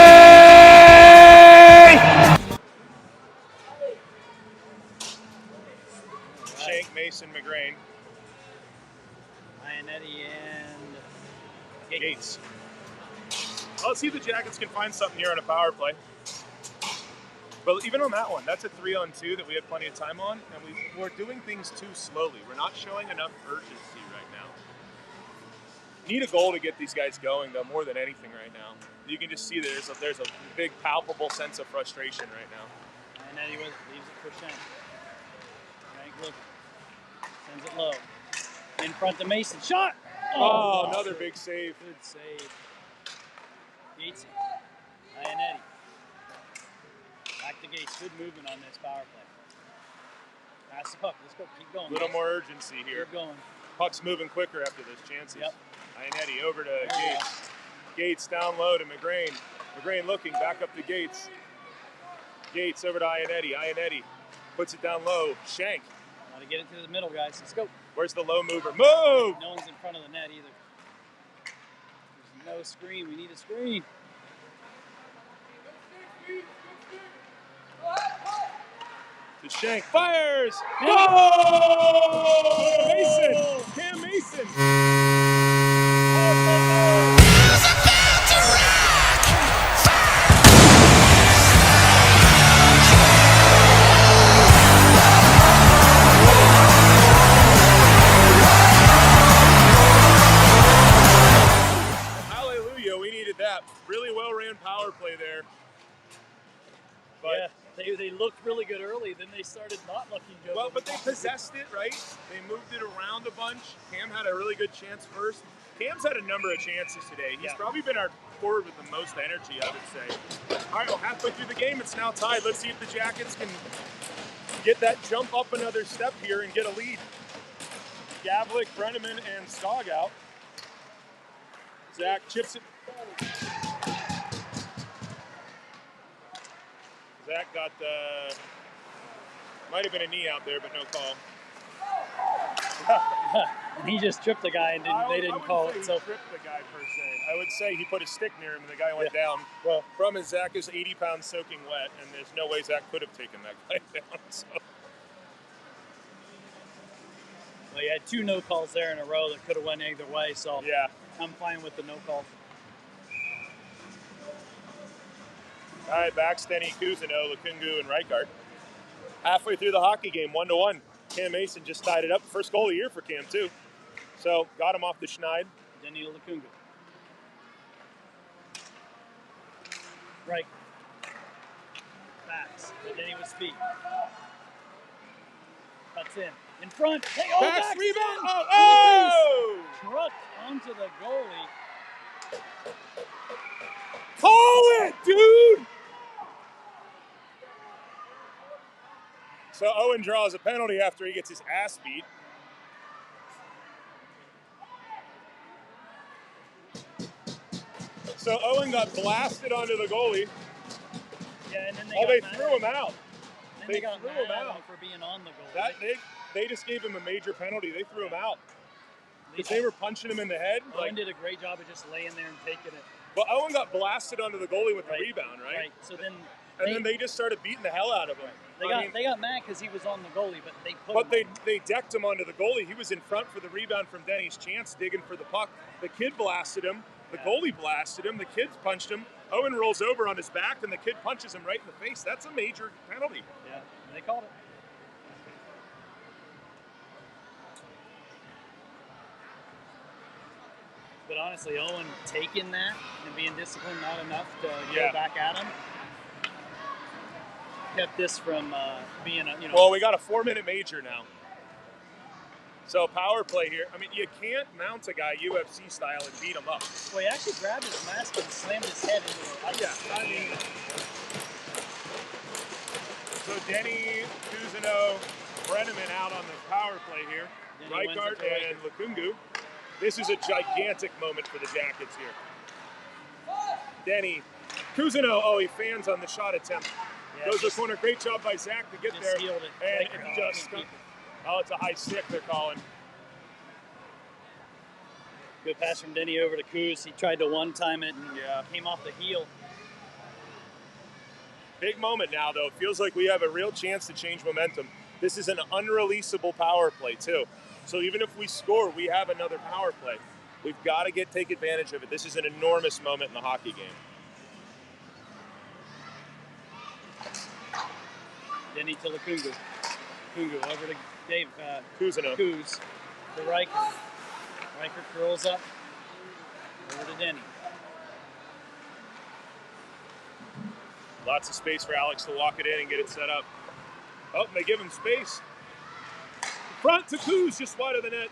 Shank, Mason, McGrain. Ionetti and Gates. Well, let's see if the Jackets can find something here on a power play. But even on that one, that's a 3-on-2 that we had plenty of time on, and we're doing things too slowly. We're not showing enough urgency right now. Need a goal to get these guys going, though, more than anything right now. You can just see there's a big, palpable sense of frustration right now. Ionetti leaves it for Shank. Shank looking. Sends it low. In front of Mason. Shot! Oh, another big save. Good save. Gates. Ionetti. Back to Gates. Good movement on this power play. Pass the puck. Let's go. Keep going. A little more urgency here. Keep going. Puck's moving quicker after those chances. Yep. Ionetti over to Gates. Gates down low to McGrain. McGrain looking back up to Gates. Gates over to Ionetti. Ionetti puts it down low. Shank. Got to get it to the middle, guys. Let's go. Where's the low mover? Move! No one's in front of the net either. There's no screen. We need a screen. To Shank. Fires! Goal! Mason! Cam Mason! Hallelujah, we needed that. Really well ran power play there. But yeah, they look looked really good early, then they started not looking good. Well, but they possessed it, right? They moved it around a bunch. Cam had a really good chance first. Cam's had a number of chances today. He's probably been our forward with the most energy, I would say. All right, well, halfway through the game, it's now tied. Let's see if the Jackets can get that jump up another step here and get a lead. Gavlik, Brenneman, and Stog out. Zach chips it. Zach got the, might have been a knee out there, but no call. He just tripped the guy and they didn't call it. So tripped the guy per se. I would say he put a stick near him and the guy went down. Well, from his Zach is 80 pounds soaking wet, and there's no way Zach could have taken that guy down. So. Well, you had 2 no calls there in a row that could have went either way. So yeah, I'm fine with the no calls. All right, back Stenny, Cousineau, Lukungu, and Reichart. Halfway through the hockey game, 1-1. Cam Mason just tied it up. First goal of the year for Cam, too. So, got him off the schneid. Denny Lukungu. Right. Backs. And Denny with speed. Cuts in front. Hey, Backs rebound. Oh! Trucked onto the goalie. Call it, dude! So Owen draws a penalty after he gets his ass beat. So Owen got blasted onto the goalie. Yeah, and then they threw him out. They got threw him out for being on the goalie. They just gave him a major penalty. They threw him out because they were punching him in the head. Owen did a great job of just laying there and taking it. But Owen got blasted onto the goalie with the rebound, right? Right. So then. Then they just started beating the hell out of him. They got mad because he was on the goalie, but they decked him onto the goalie. He was in front for the rebound from Denny's chance, digging for the puck. The kid blasted him. The goalie blasted him. The kid punched him. Owen rolls over on his back, and the kid punches him right in the face. That's a major penalty. Yeah, they called it. But honestly, Owen taking that and being disciplined not enough to go back at him kept this from being a, Well, we got a 4-minute major now. So power play here. I mean, you can't mount a guy UFC style and beat him up. Well, he actually grabbed his mask and slammed his head into it. Yeah, I mean. So Denny, Cousineau, Brenneman out on the power play here. Reichart and Lukungu. This is a gigantic moment for the Jackets here. Denny, Cousineau, he fans on the shot attempt. Yeah, goes to the corner. Great job by Zach to get there. And it's a high stick they're calling. Good pass from Denny over to Coos. He tried to one-time it and came off the heel. Big moment now, though. It feels like we have a real chance to change momentum. This is an unreleasable power play, too. So even if we score, we have another power play. We've got to take advantage of it. This is an enormous moment in the hockey game. Denny to Lukungu. Lukungu over to Dave. Cousineau. Coos to Riker. Riker curls up. Over to Denny. Lots of space for Alex to walk it in and get it set up. Oh, they give him space. Front to Coos, just wide of the net.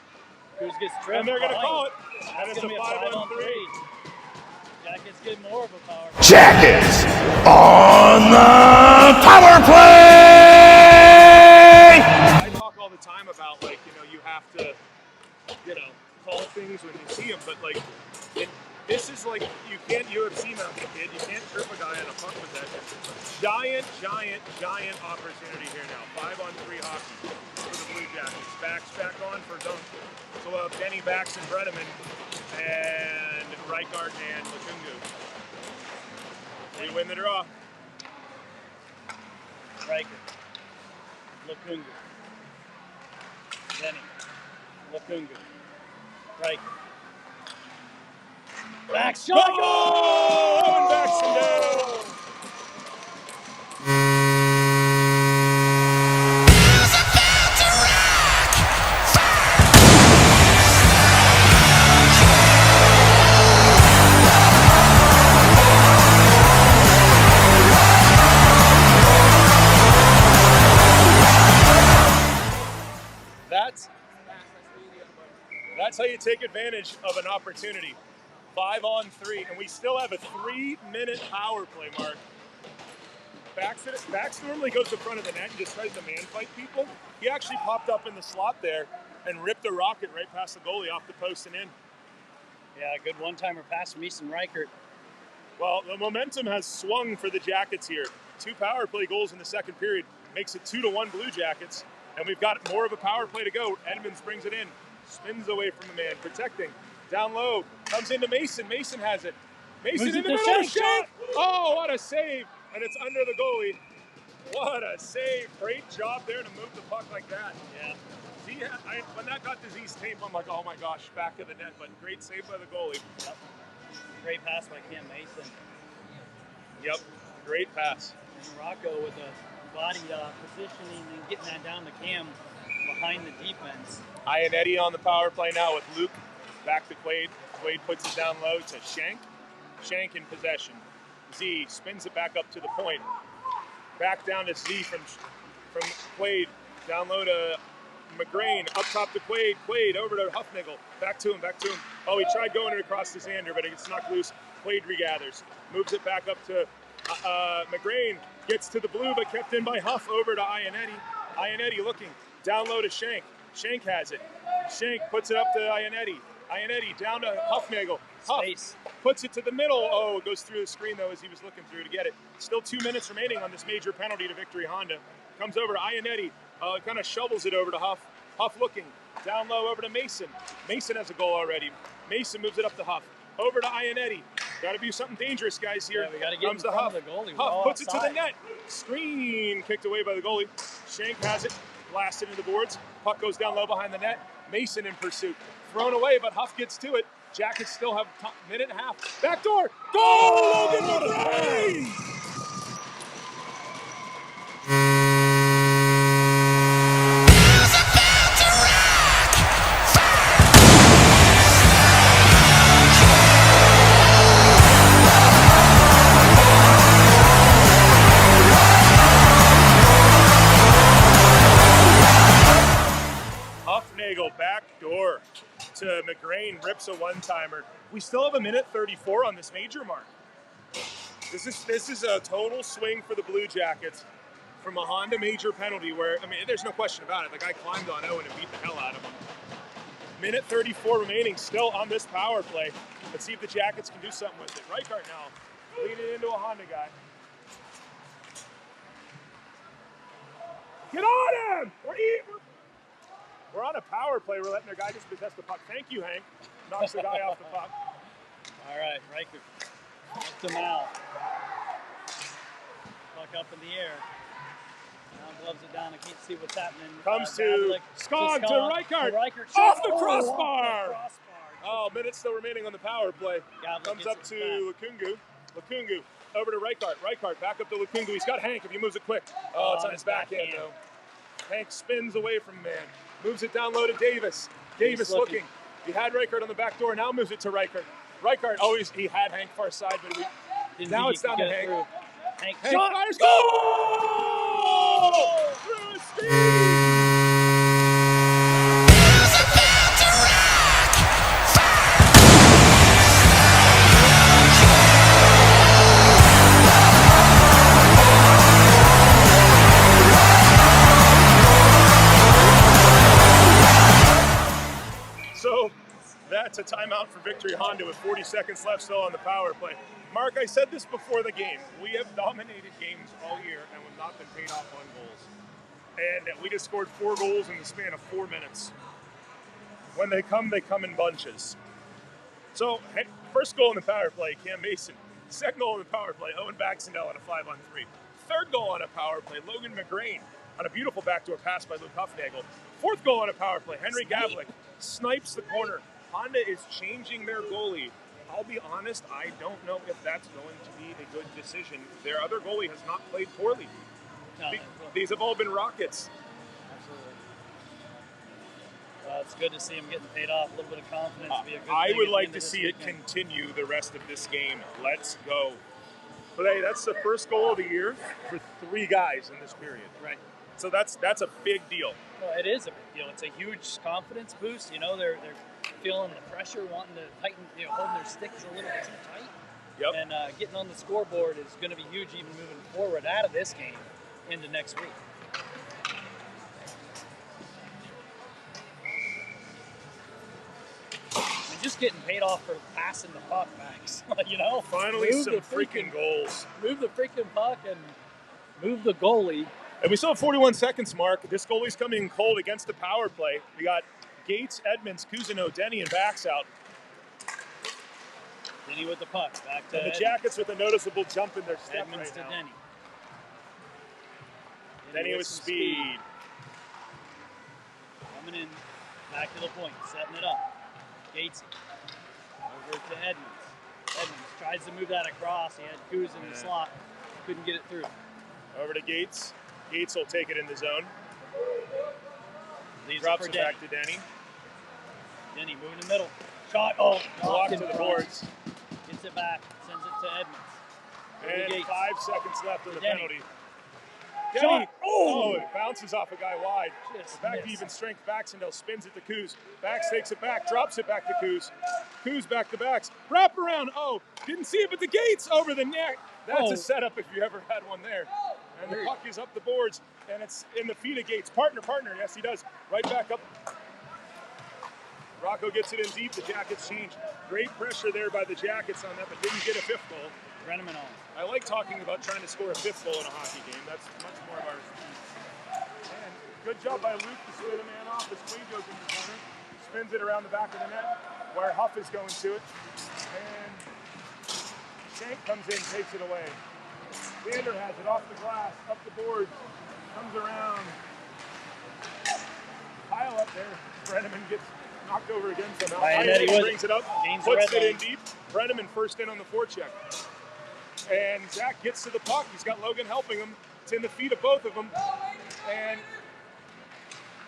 Coos gets tripped. And they're going to call it. And it's a 5-on-3. Jackets get more of a power. Jackets on the power play! I talk all the time about, you have to, call things when you see them, but, this is you can't UFC mount a kid. You can't trip a guy on a puck possession. Giant opportunity here now. 5-on-3 hockey for the Blue Jackets. Backs back on for dunk. So we'll have Denny, Backs, and Brenneman, and Reichart and Lukungu. We win the draw. Riker. Lukungu. Denny. Lukungu. Riker. Back shot! Oh! Owen Baxton down! That's That's how you take advantage of an opportunity. 5-on-3, and we still have a 3-minute power play, Mark. Bax normally goes to front of the net and just tries to man fight people. He actually popped up in the slot there and ripped a rocket right past the goalie off the post and in. Yeah, good one-timer pass from Easton Reichert. Well, the momentum has swung for the Jackets here. 2 power play goals in the second period makes it 2-1 Blue Jackets, and we've got more of a power play to go. Edmonds brings it in, spins away from the man, protecting. Down low, comes into Mason. Mason has it. Mason in the middle, shot! Oh, what a save! And it's under the goalie. What a save! Great job there to move the puck like that. Yeah. When that got to Z's tape, I'm like, oh my gosh, back of the net. But great save by the goalie. Yep. Great pass by Cam Mason. Yep, great pass. And Rocco with the body positioning and getting that down to Cam behind the defense. Ionetti on the power play now with Luke. Back to Quaid. Quaid puts it down low to Shank. Shank in possession. Z spins it back up to the point. Back down to Z from Quaid. Down low to McGrain. Up top to Quaid. Quaid over to Huffnagel. Back to him. Oh, he tried going it across to Xander, but it gets knocked loose. Quaid regathers. Moves it back up to McGrain. Gets to the blue, but kept in by Huff over to Ionetti. Ionetti looking. Down low to Shank. Shank has it. Shank puts it up to Ionetti. Ionetti down to Huffnagel. Huff puts it to the middle. Oh, it goes through the screen, though, as he was looking through to get it. Still 2 minutes remaining on this major penalty to Victory Honda. Comes over to Ionetti. Kind of shovels it over to Huff. Huff looking. Down low over to Mason. Mason has a goal already. Mason moves it up to Huff. Over to Ionetti. Got to do something dangerous, guys, here. Yeah, we got to get Comes to Huff. the goalie. Huff puts it to the net. Screen kicked away by the goalie. Shank has it. Blasted into the boards. Puck goes down low behind the net. Mason in pursuit. Thrown away, but Huff gets to it. Jackets still have a minute and a half. Back door. Goal! Logan McGrain! Huffnagel back door to McGrain, rips a one-timer. We still have a minute 34 on this major, Mark. This is a total swing for the Blue Jackets from a Honda major penalty where, I mean, there's no question about it. The guy climbed on Owen and beat the hell out of him. Minute 34 remaining still on this power play. Let's see if the Jackets can do something with it. Reichart now leading into a Honda guy. Get on him! We're on a power play. We're letting their guy just possess the puck. Thank you, Hank. Knocks the guy off the puck. All right, Reichert. Up to Mal. Puck up in the air. Now gloves it down. I can't see what's happening. Comes to Skog to Reichart. Off the crossbar. Oh, minutes still remaining on the power play. Comes up to Lukungu. Lukungu over to Reichart. Reichart back up to Lukungu. He's got Hank if he moves it quick. Oh, it's on his backhand, though. Hank spins away from man. Moves it down low to Davis. Davis looking. He had Reichart on the back door. Now moves it to Reichart. Reichart always, he had Hank far side, but now it's down to Hank. Hank fires. Goal! Through a screen! So that's a timeout for Victory Honda with 40 seconds left still on the power play. Mark, I said this before the game. We have dominated games all year and we've not been paid off on goals. And we just scored 4 goals in the span of 4 minutes. When they come in bunches. So, first goal in the power play, Cam Mason. Second goal in the power play, Owen Baxendale on a 5-on-3. Third goal on a power play, Logan McGrain on a beautiful backdoor pass by Luke Huffnagel. Fourth goal on a power play, Henry Gavlik snipes the corner. Honda is changing their goalie. I'll be honest, I don't know if that's going to be a good decision. Their other goalie has not played poorly. No, These have all been Rockets. Absolutely. Well, it's good to see him getting paid off. A little bit of confidence would be a good I thing would at the like end to of this see it weekend. continue the rest of this game. Let's go. But hey, that's the first goal of the year for 3 guys in this period. Right. So that's a big deal. Well, it is a big deal. It's a huge confidence boost. You know, they're feeling the pressure, wanting to tighten, holding their sticks a little bit too tight. Yep. And getting on the scoreboard is going to be huge, even moving forward out of this game into next week. And just getting paid off for passing the puck, Max. Finally, some freaking goals. Move the freaking puck and move the goalie. And we still have 41 seconds, Mark. This goalie's coming in cold against the power play. We got Gates, Edmonds, Cousineau, Denny, and Backs out. Denny with the puck. Back to and the Jackets with a noticeable jump in their step Edmonds right to now. Denny. Denny with speed. Coming in, back to the point, setting it up. Gatesy. Over to Edmonds. Edmonds tries to move that across. He had Kuz in the slot. Couldn't get it through. Over to Gates. Gates will take it in the zone. Leaves Drops it it for Denny. back to Denny. Denny moving the middle. Shot. Oh, Blocked to in the front. boards. Gets it back. Sends it to Edmonds. And Gates. 5 seconds left of the Denny. penalty. Shot. Denny. Oh! It bounces off a guy wide. Just Back to missed. even strength. Baxendale spins it to Kuz. Backs takes it back. Drops it back to Kuz. Kuz back to Backs. Wrap around. Oh, didn't see it, but the Gates over the net. That's a setup if you ever had one there. And the puck is up the boards, and it's in the feet of Gates. Partner. Yes, he does. Right back up. Rocco gets it in deep. The Jackets change. Great pressure there by the Jackets on that, but didn't get a 5th goal. Brenneman on. I like talking about trying to score a 5th goal in a hockey game. That's much more of our speed. And good job by Luke to spin a man off as Queen goes in the corner. Spins it around the back of the net where Huff is going to it. And Shank comes in, takes it away. Vander has it off the glass, up the boards, comes around. Pile up there. Brenneman gets knocked over again somehow. Ionetti Brings it up, gains puts the it red in deep. Brenneman first in on the forecheck. And Zach gets to the puck. He's got Logan helping him. It's in the feet of both of them. And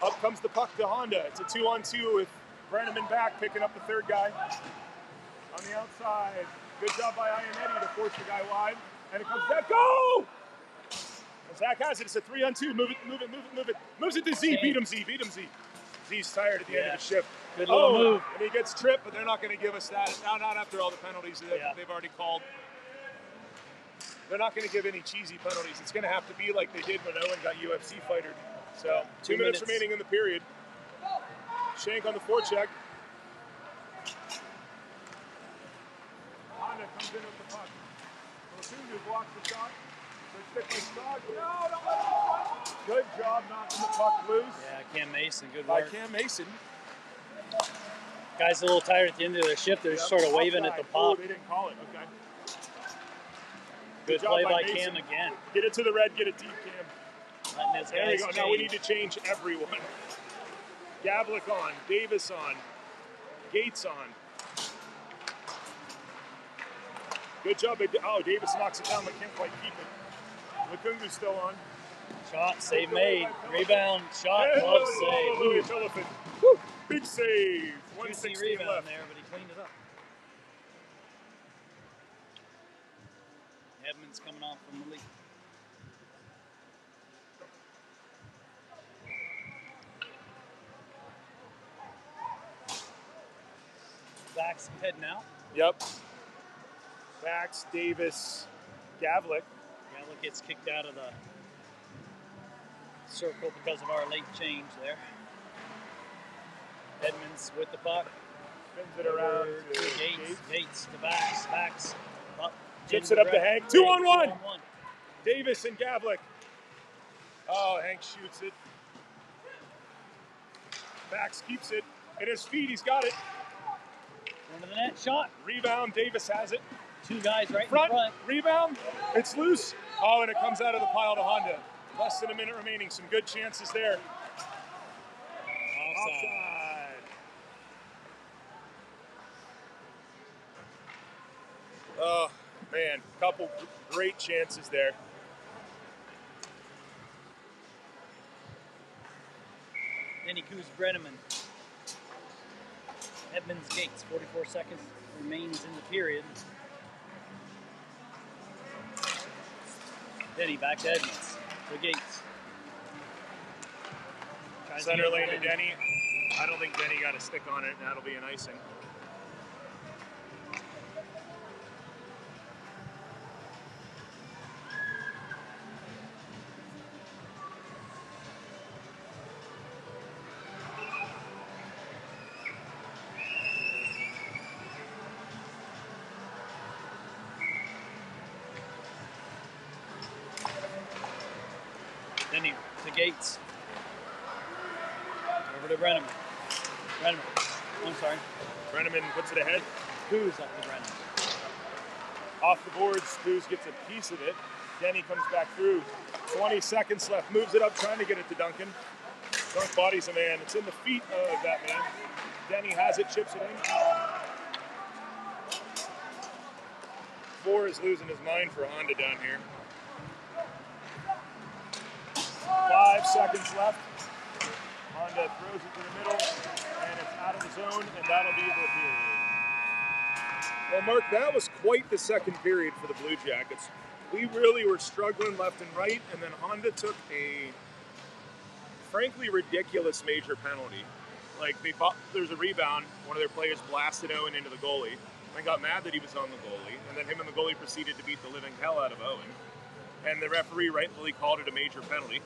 up comes the puck to Honda. It's a 2-on-2 with Brenneman back, picking up the third guy. On the outside. Good job by Ionetti to force the guy wide. And it comes back. Go! And Zach has it. It's a 3-on-2. Move it. Moves it to Z. Beat him, Z. Z's tired at the end of the shift. Good little move. And he gets tripped, but they're not going to give us that. Not after all the penalties that they've already called. They're not going to give any cheesy penalties. It's going to have to be like they did when Owen got UFC fightered. So 2 minutes remaining in the period. Shank on the forecheck. Honda comes in with the puck. Rotundu blocks the shot. No, don't let it go. Good job knocking the puck loose. Yeah, Cam Mason, good By work. Cam Mason. Guys a little tired at the end of their shift. They're just sort of waving at the Oh, puck. they didn't call it. Okay. Good job play by by Mason. Cam again. Get it to the red, get it deep, Cam. Letting his There we guys go. Now we change. need to change everyone. Gavlik on, Davis on, Gates on. Good job. Oh, Davis knocks it down, but can't quite keep it. Lukungu's still on. Shot, save made. Rebound, shot, And glove Louis save. Philippin. Woo! Big save. Juicy 1:16 rebound left. there, but he cleaned it up. Edmonds coming off from the lead. Backs heading out. Yep. Bax, Davis, Gavlik. Gavlik gets kicked out of the circle because of our late change there. Edmonds with the puck. Spins it around To to Gates. Gates to Backs. Up. Chips into it up the to red. Hank. 2-on-1. 2-on-1. Davis and Gavlik. Oh, Hank shoots it. Bax keeps it. In his feet, he's got it. Front of the net, shot. Rebound, Davis has it. Two guys right in Front, front. rebound, it's loose. Oh, and it comes out of the pile to Honda. Less than a minute remaining, some good chances there. Offside. Oh, man, couple great chances there. Denny Kuz Brenneman. Edmonds Gates, 44 seconds remains in the period. Denny back to Edmonds. To Gates. Center lane to Denny. I don't think Denny got a stick on it, and that'll be an icing. Denny to Gates. Over to Brenneman. I'm sorry. Brenneman puts it ahead. Coos up to Brenneman. Off the boards, Coos gets a piece of it. Denny comes back through. 20 seconds left. Moves it up, trying to get it to Duncan. Dunk bodies a man. It's in the feet of that man. Denny has it, chips it in. Four is losing his mind for Honda down here. 5 seconds left. Honda throws it to the middle, and it's out of the zone, and that'll be the period. Well, Mark, that was quite the second period for the Blue Jackets. We really were struggling left and right, and then Honda took a, frankly, ridiculous major penalty. Like, there's a rebound, one of their players blasted Owen into the goalie. I got mad that he was on the goalie, and then him and the goalie proceeded to beat the living hell out of Owen. And the referee rightfully called it a major penalty.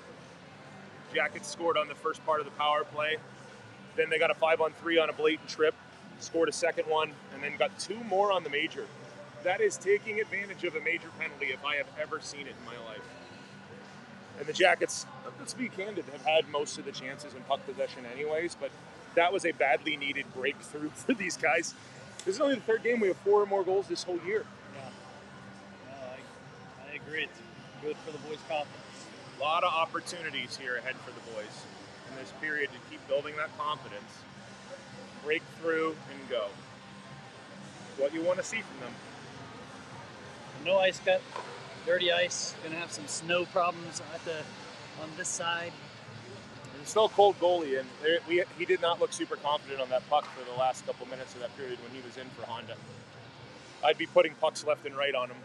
Jackets scored on the first part of the power play. Then they got a 5-on-3 on a blatant trip, scored a second one, and then got 2 more on the major. That is taking advantage of a major penalty if I have ever seen it in my life. And the Jackets, let's be candid, have had most of the chances in puck possession anyways, but that was a badly needed breakthrough for these guys. This is only the third game we have 4 or more goals this whole year. Yeah. No, I agree. It's good for the boys' confidence. A lot of opportunities here ahead for the boys in this period to keep building that confidence, break through, and go. What you want to see from them. No ice cut, dirty ice. Gonna have some snow problems on this side. It's still a cold goalie, and he did not look super confident on that puck for the last couple minutes of that period when he was in for Honda. I'd be putting pucks left and right on him.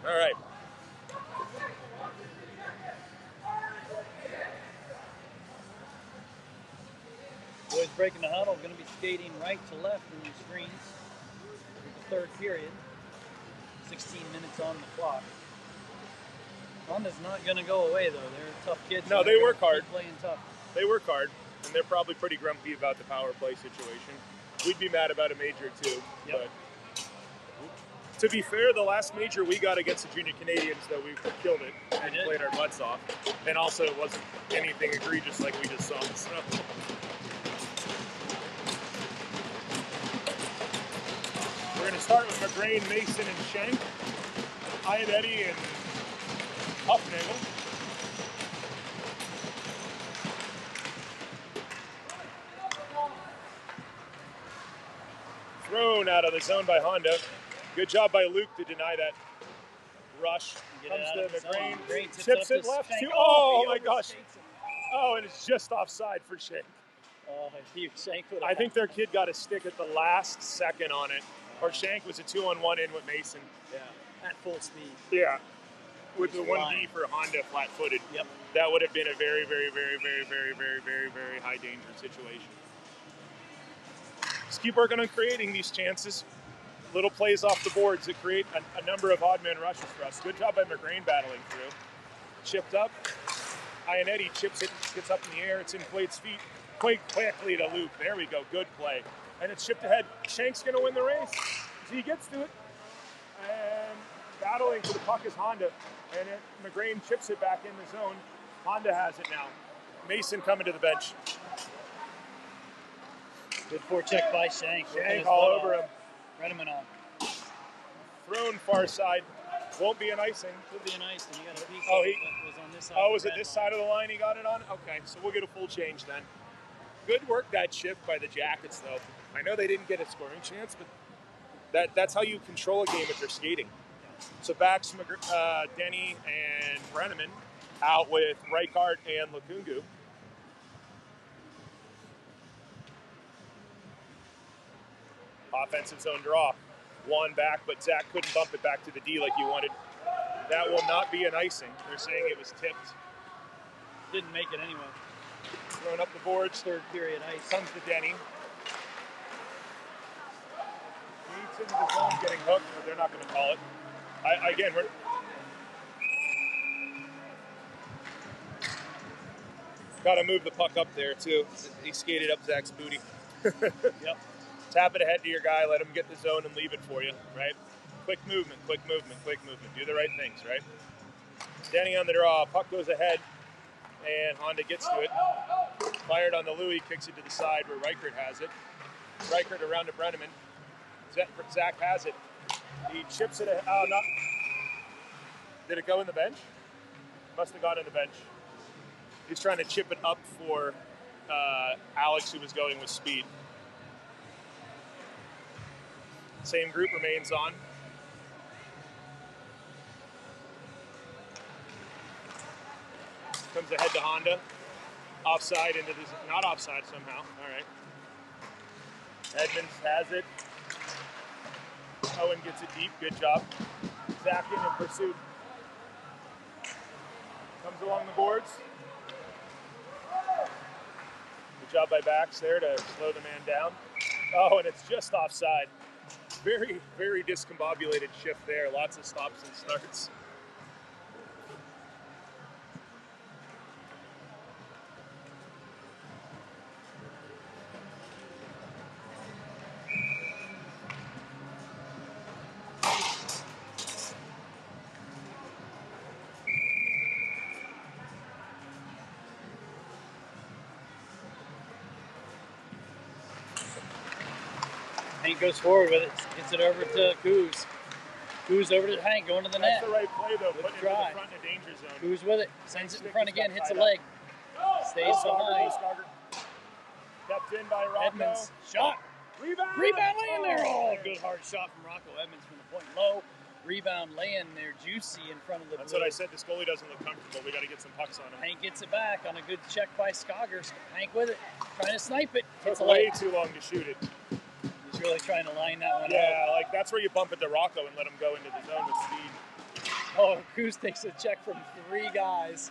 All right. Boys breaking the huddle, going to be skating right to left in these screens for the third period. 16 minutes on the clock. Honda's not going to go away, though. They're tough kids. No, they work hard. Playing tough. They work hard, and they're probably pretty grumpy about the power play situation. We'd be mad about a major, too. Yep. But to be fair, the last major we got against the Junior Canadians, though, we killed it and played our butts off. And also, it wasn't anything egregious like we just saw. So. We're going to start with McGrain, Mason, and Shank. Eddie and Huffnagel. Thrown out of the zone by Honda. Good job by Luke to deny that rush. Comes to McGrain, chips it left to, oh my gosh. Oh, and it's just offside for Shank. I think their kid got a stick at the last second on it. Or Shank was a 2-on-1 in with Mason. Yeah, at full speed. Yeah, with the 1D for Honda flat-footed. Yep. That would have been a very, very, very, very, very, very, very, very high danger situation. Just keep working on creating these chances. Little plays off the boards that create a number of odd man rushes for us. Good job by McGrain battling through. Chipped up. Eddie chips it, gets up in the air. It's in Quaid's feet. Quaid quickly to Luke. There we go. Good play. And it's chipped ahead. Shank's going to win the race. So he gets to it. And battling for the puck is Honda. And McGrain chips it back in the zone. Honda has it now. Mason coming to the bench. Good forecheck by Shank. Shank all over him. Brenneman on. Thrown far side. Won't be an icing. Could be an icing. You got a piece that was on this side. Oh, was it this side of the line he got it on? Okay, so we'll get a full change then. Good work that shift by the Jackets, though. I know they didn't get a scoring chance, but that's how you control a game if they're skating. So backs Denny and Brenneman out with Reichart and Lukungu. Offensive zone draw. One back, but Zach couldn't bump it back to the D like he wanted. That will not be an icing. They're saying it was tipped. Didn't make it anyway. Throwing up the boards. Third period ice. Comes to Denny. Beats into the zone, getting hooked, but they're not going to call it. Again, we're... Got to move the puck up there, too. He skated up Zach's booty. Yep. Tap it ahead to your guy, let him get the zone and leave it for you, right? Quick movement, quick movement, quick movement. Do the right things, right? Standing on the draw, puck goes ahead, and Honda gets to it. Fired on the Louis, kicks it to the side where Reichert has it. Reichert around to Brenneman. Zach has it. He chips it. Oh, no. Did it go in the bench? Must have gone in the bench. He's trying to chip it up for Alex, who was going with speed. Same group remains on. Comes ahead to Honda. Offside into this, not offside somehow. All right. Edmonds has it. Owen gets it deep. Good job. Zach in pursuit. Comes along the boards. Good job by Bax there to slow the man down. Oh, and it's just offside. Very, very discombobulated shift there. Lots of stops and starts. Hank goes forward with it, gets it over to Coos. Coos over to Hank, going to the net. That's the right play, though. Put it in the try. front in the danger zone. Coos with it, sends it in front again, hits a leg. Stays behind. Kept in by Rocco. Edmonds, shot. Rebound! Rebound laying there. Oh, good hard shot from Rocco Edmonds from the point low. Rebound laying there, juicy in front of the That's blue. what I said. This goalie doesn't look comfortable. We got to get some pucks on him. Hank gets it back on a good check by Skogger. Hank with it, trying to snipe it. Took Hits a way leg. too long to shoot it. He's really trying to line that one up. Yeah, like that's where you bump it to Rocco and let him go into the zone with speed. Oh, Coos takes a check from 3 guys.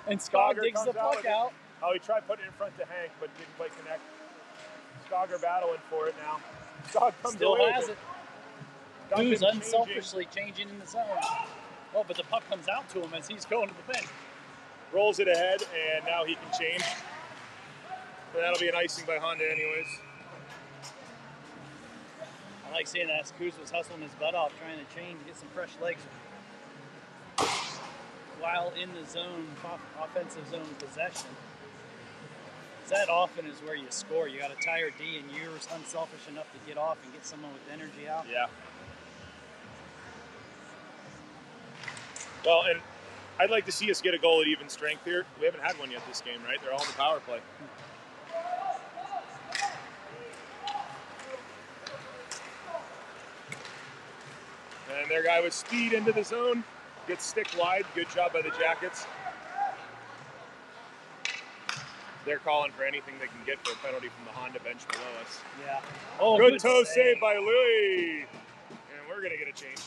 And Skog digs the puck out. Oh, he tried putting it in front to Hank, but didn't quite connect. Skogger battling for it now. Skog comes Still away has with it. Duncan Coos changing. unselfishly changing in the zone. Oh, but the puck comes out to him as he's going to the bench. Rolls it ahead, and now he can change. But that'll be an icing by Honda anyways. I like seeing that. Coos was hustling his butt off, trying to change, get some fresh legs while in the zone, offensive zone possession. That often is where you score. You got a tired D, and you're unselfish enough to get off and get someone with energy out. Yeah. Well, and I'd like to see us get a goal at even strength here. We haven't had one yet this game, right? They're all in the power play. And their guy with speed into the zone gets stick wide. Good job by the Jackets. They're calling for anything they can get for a penalty from the Honda bench below us. Yeah. Oh, good toe save by Louis. And we're going to get a change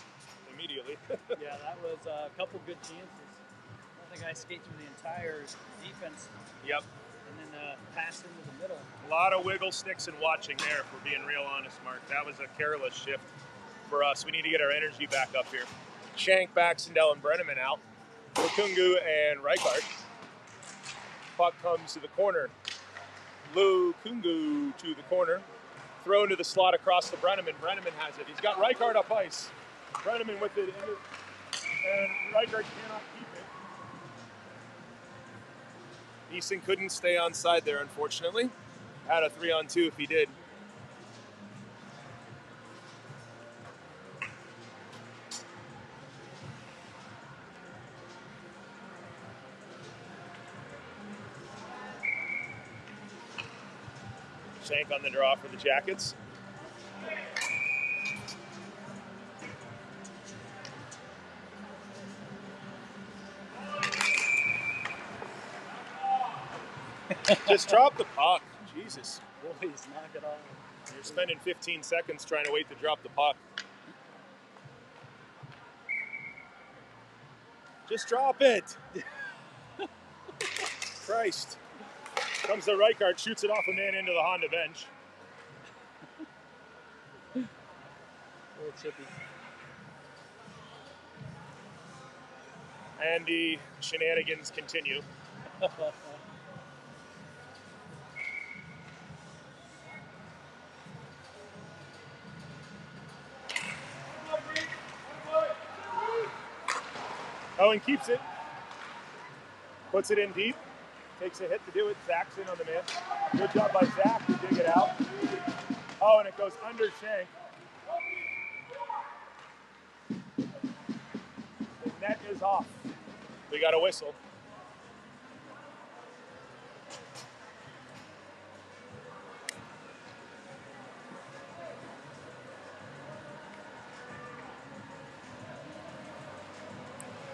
immediately. Yeah, that was a couple good chances. I don't think I skate through the entire defense. Yep. And then passed into the middle. A lot of wiggle sticks and watching there, if we're being real honest, Mark. That was a careless shift for us. We need to get our energy back up here. Shank, Baxendale, and Brenneman out. Lukungu and Reichart. Puck comes to the corner. Lukungu to the corner. Thrown to the slot across to Brenneman. Brenneman has it. He's got Reichart up ice. Brenneman with it. And Reichart cannot keep it. Easton couldn't stay on side there, unfortunately. Had a 3-on-2 if he did. Shank on the draw for the Jackets. Just drop the puck. Jesus. Boys, knock it off. You're spending 15 seconds trying to wait to drop the puck. Just drop it. Christ. Comes the Reichart, shoots it off a man into the Honda bench. Little chippy. And the shenanigans continue. Owen keeps it. Puts it in deep. Takes a hit to do it. Zach's in on the miss. Good job by Zach to dig it out. Oh, and it goes under Shank. The net is off. We got a whistle.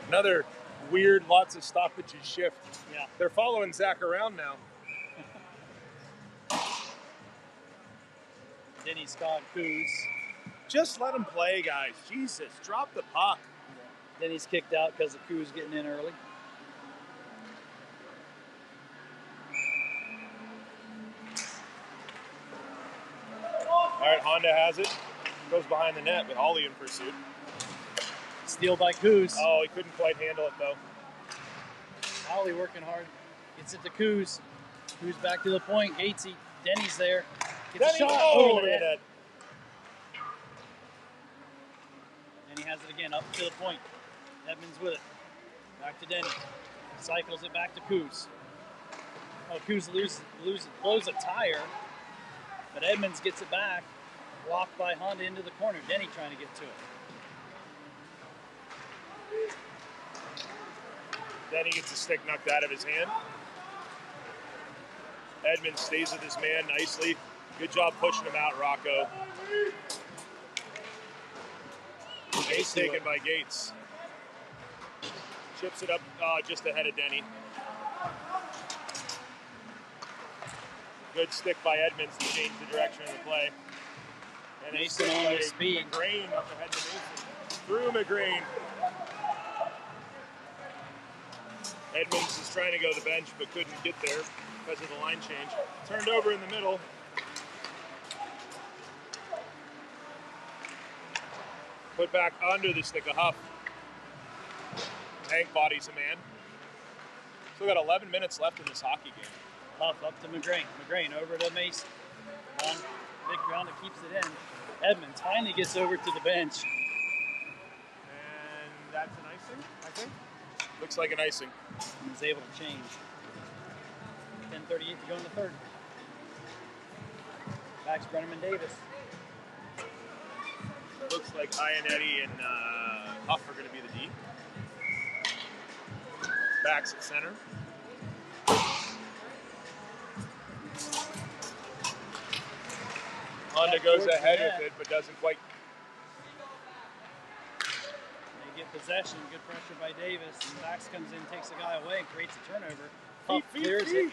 Another weird, lots of stoppages shift. Yeah. They're following Zach around now. Denny Scott Coos. Just let him play, guys. Jesus, drop the puck. Denny's kicked out because the Coos getting in early. All right, Honda has it. Goes behind the net with Holly in pursuit. Steal by Coos. Oh, he couldn't quite handle it, though. Holly working hard. Gets it to Coos. Coos back to the point. Gatesy. Denny's there. Gets a shot over the net. And he has it again up to the point. Edmonds with it. Back to Denny. Cycles it back to Coos. Oh, Coos blows a tire. But Edmonds gets it back. Blocked by Honda into the corner. Denny trying to get to it. Then he gets a stick knocked out of his hand. Edmonds stays with his man nicely. Good job pushing him out, Rocco. Gates taken by Gates. Chips it up just ahead of Denny. Good stick by Edmonds to change the direction of the play. And Mason on his speed. McGrain up ahead to Mason. Through McGrain. Edmonds is trying to go to the bench but couldn't get there because of the line change. Turned over in the middle. Put back under the stick of Huff. Hank bodies a man. Still got 11 minutes left in this hockey game. Huff up to McGrain. McGrain over to Mason. On Vic Honda keeps it in. Edmonds finally gets over to the bench. And that's an icing, I think. Looks like an icing. And is able to change. 10:38 to go in the third. Back's Brenneman Davis. Looks like Ionetti and Huff are going to be the D. Backs at center. Honda goes ahead with it, but doesn't quite. They get possession. Good pressure by Davis. And Bax comes in, takes the guy away, and creates a turnover. Huff clears it.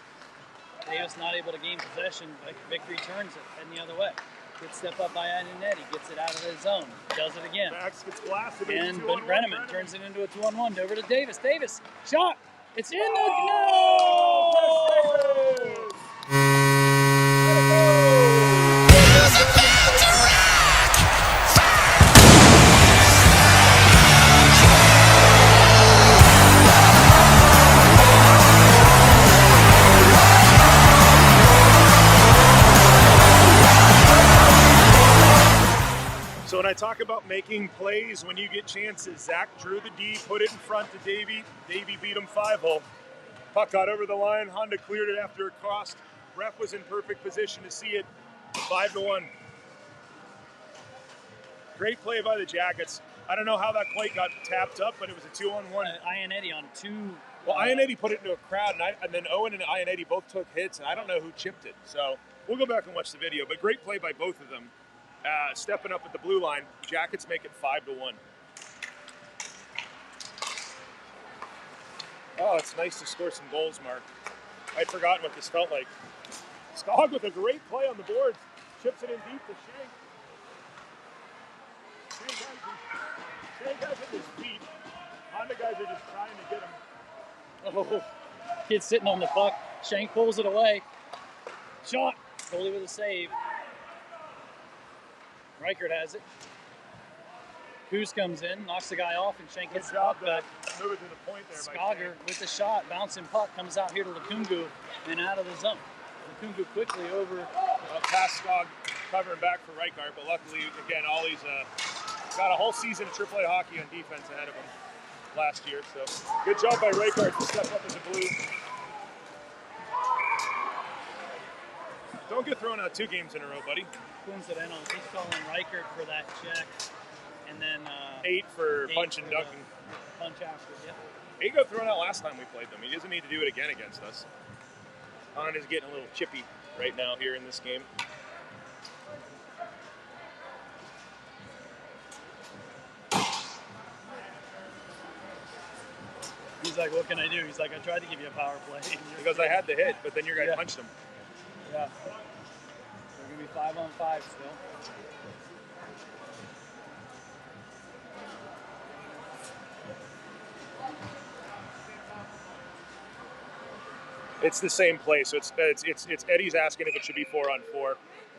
Davis not able to gain possession, but Victory turns it, heading the other way. Good step up by Ionetti, gets it out of the zone. Does it again. Bax gets blasted. And Brenneman turns it into a 2-on-1. Over to Davis. Davis, shot. It's in the no! So when I talk about making plays when you get chances, Zach drew the D, put it in front to Davey. Davey beat him 5-0. Puck got over the line. Honda cleared it after it crossed. Ref was in perfect position to see it. 5-1. Great play by the Jackets. I don't know how that plate got tapped up, but it was a 2-on-1. Ionetti on two. Well, Ionetti put it into a crowd, and then Owen and Ionetti both took hits, and I don't know who chipped it. So we'll go back and watch the video. But great play by both of them. Stepping up at the blue line. Jackets make it 5-1. Oh, it's nice to score some goals, Mark. I'd forgotten what this felt like. Skog with a great play on the boards. Chips it in deep to Shank. Shank has it in his feet. Honda guys are just trying to get him. Oh, kid sitting on the puck. Shank pulls it away. Shot. Goalie with a save. Reichert has it. Coos comes in, knocks the guy off, and Shank gets the puck back. Move it to the point there. Skager with the shot, bouncing puck, comes out here to Lukungu and out of the zone. Lukungu quickly over. Past Skog covering back for Reichert, but luckily, again, Ollie's got a whole season of AAA hockey on defense ahead of him last year. So good job by Reichert to step up as a Blue. Don't get thrown out 2 games in a row, buddy. Coincidental, he's calling Reichert for that check. And then 8 for punch and ducking. Punch after, yeah. He got thrown out last time we played them. He doesn't need to do it again against us. Honda's getting a little chippy right now here in this game. He's like, what can I do? He's like, I tried to give you a power play. Because I had the hit, but then your guy punched him. Yeah. We're going to be 5-on-5 still. It's the same play, so it's Eddie's asking if it should be 4-on-4.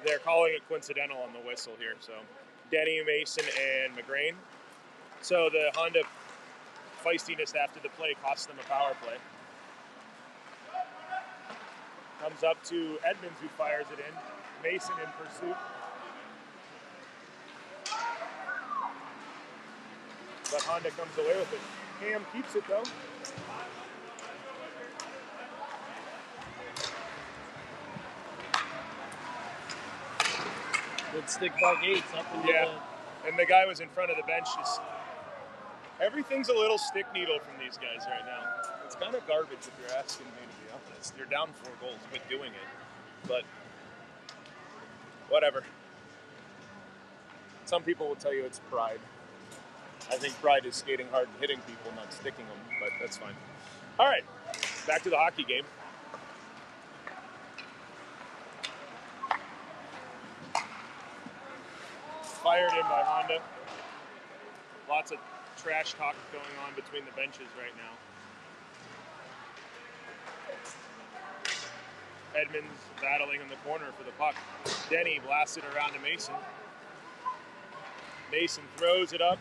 They're calling it coincidental on the whistle here. So Denny, Mason, and McGrain. So the Honda feistiness after the play costs them a power play. Comes up to Edmonds, who fires it in. Mason in pursuit. But Honda comes away with it. Cam keeps it though. Good stick by Gates up into And the guy was in front of the bench. Everything's a little stick needle from these guys right now. It's kind of garbage if you're asking me, to be honest. You're down 4 goals, quit doing it. But whatever. Some people will tell you it's pride. I think pride is skating hard and hitting people, not sticking them, but that's fine. All right, back to the hockey game. Fired in by Honda. Lots of trash talk going on between the benches right now. Edmonds battling in the corner for the puck. Denny blasted around to Mason. Mason throws it up,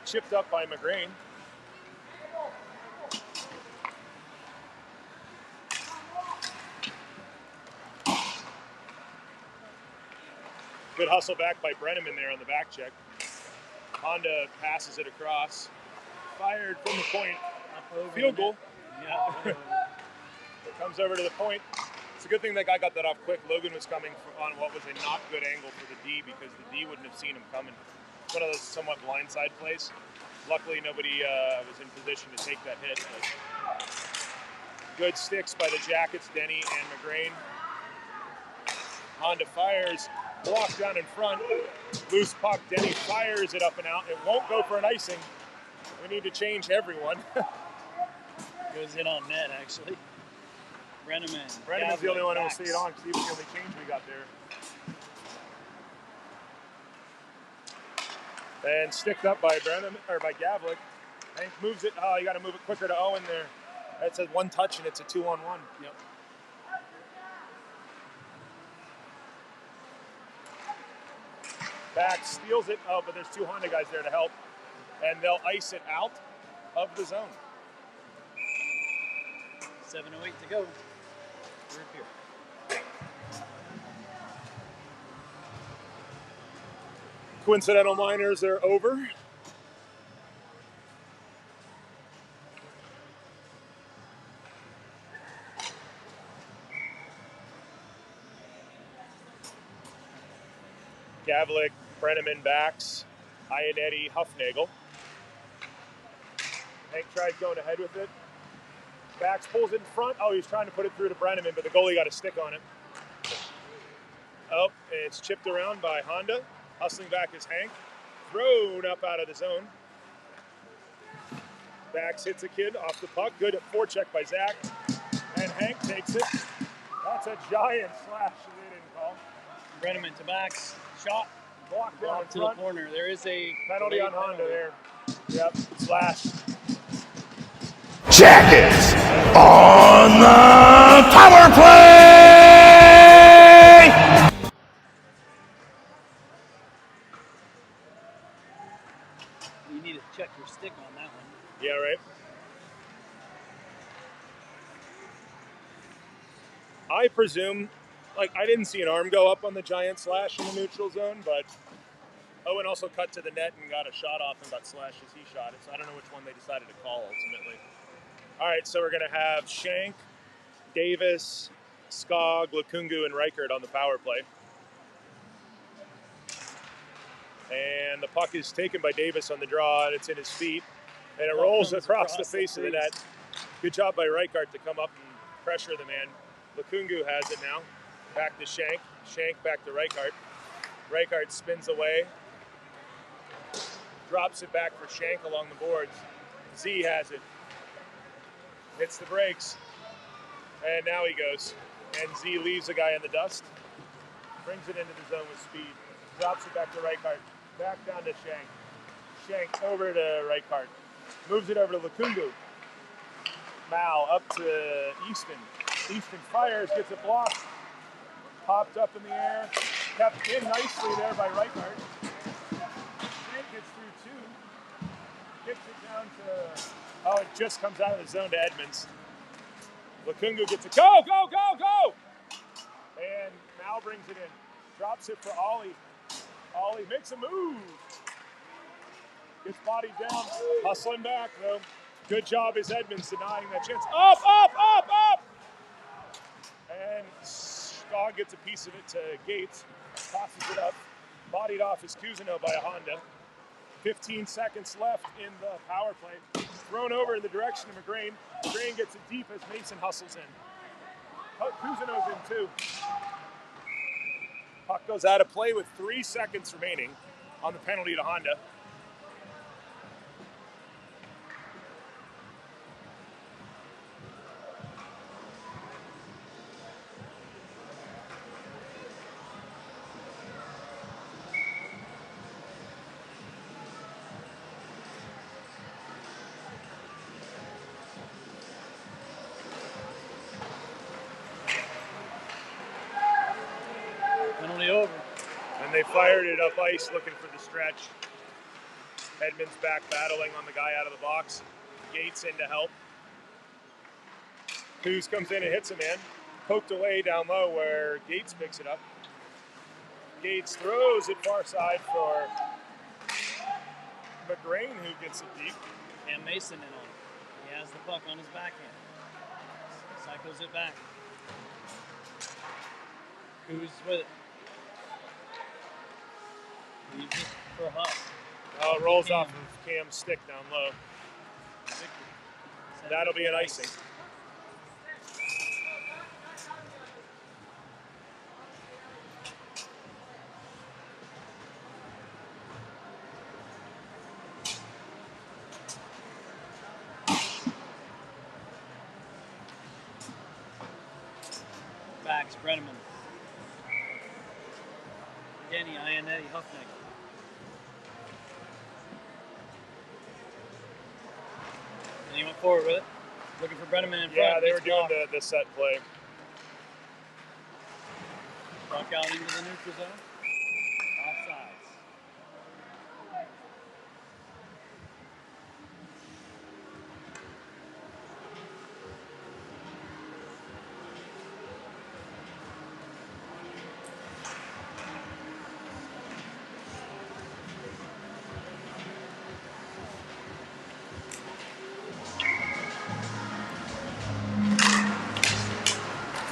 chipped up by McGrain. Good hustle back by Brenneman there on the back check. Honda passes it across. Fired from the point. Field goal. Yeah. It comes over to the point. It's a good thing that guy got that off quick. Logan was coming on what was a not good angle for the D because the D wouldn't have seen him coming. It's one of those somewhat blindside plays. Luckily, nobody was in position to take that hit. But good sticks by the Jackets, Denny and McGrain. Honda fires. Blocked down in front. Loose puck. Denny fires it up and out. It won't go for an icing. We need to change everyone. Goes in on net, actually. Brenneman's the only one who will see it on because he was the only change we got there. And sticked up by by Gavlik. Hank moves it. Oh, you got to move it quicker to Owen there. That's a 1 touch and it's a 2-on-1. Yep. Back steals it. Oh, but there's 2 Honda guys there to help. And they'll ice it out of the zone. 7:08 to go. Third period. Coincidental minors are over. Gavlik, Brenneman backs, Eddie Huffnagel. Hank tried going ahead with it. Bax pulls it in front. Oh, he's trying to put it through to Brenneman, but the goalie got a stick on it. Oh, it's chipped around by Honda. Hustling back is Hank. Thrown up out of the zone. Bax hits a kid off the puck. Good forecheck by Zach. And Hank takes it. That's a giant slash they didn't call. Brenneman to Bax. Shot. Blocked down to the corner. There is a penalty on Honda there. Yep, slash. Jackets on the power play! You need to check your stick on that one. Yeah, right. I presume, like, I didn't see an arm go up on the giant slash in the neutral zone, but Owen also cut to the net and got a shot off and got slashed as he shot it, so I don't know which one they decided to call ultimately. All right, so we're going to have Shank, Davis, Skog, Lukungu, and Reichert on the power play. And the puck is taken by Davis on the draw, and it's in his feet. And it rolls across the face of the net. Good job by Reichert to come up and pressure the man. Lukungu has it now. Back to Shank. Shank back to Reichert. Reichert spins away. Drops it back for Shank along the boards. Z has it. Hits the brakes. And now he goes. And Z leaves the guy in the dust. Brings it into the zone with speed. Drops it back to Reichert. Back down to Shank. Shank over to Reichert. Moves it over to Lukungu. Mal up to Easton. Easton fires, gets it blocked. Popped up in the air. Kept in nicely there by Reichert. Shank gets through two. Kicks it down to... Oh, it just comes out of the zone to Edmonds. Lukungu gets it. Go, go, go, go! And Mal brings it in. Drops it for Ollie. Ollie makes a move. Gets bodied down. Hustling back, though. Good job is Edmonds denying that chance. Up, up, up, up! And Skog gets a piece of it to Gates. Tosses it up. Bodied off is Cousineau by a Honda. 15 seconds left in the power play. Thrown over in the direction of McGrain. McGrain gets it deep as Mason hustles in. Cousineau's in too. Puck goes out of play with 3 seconds remaining on the penalty to Honda. Penalty over. And they fired it up ice looking for the stretch. Edmonds back battling on the guy out of the box. Gates in to help. Coos comes in and hits a man. Poked away down low where Gates picks it up. Gates throws it far side for McGrain, who gets it deep. And Mason in on it. He has the puck on his backhand. Cycles it back. Who's with it? Leaves it for Huff. Oh, it rolls off of Cam's stick down low. That'll be an icing. Backs, Brenneman. Denny, Ionetti, Huffnick. And he went forward with it. Looking for Brenneman in front. Yeah, they were doing the set play. Puck out into the neutral zone. Offsides.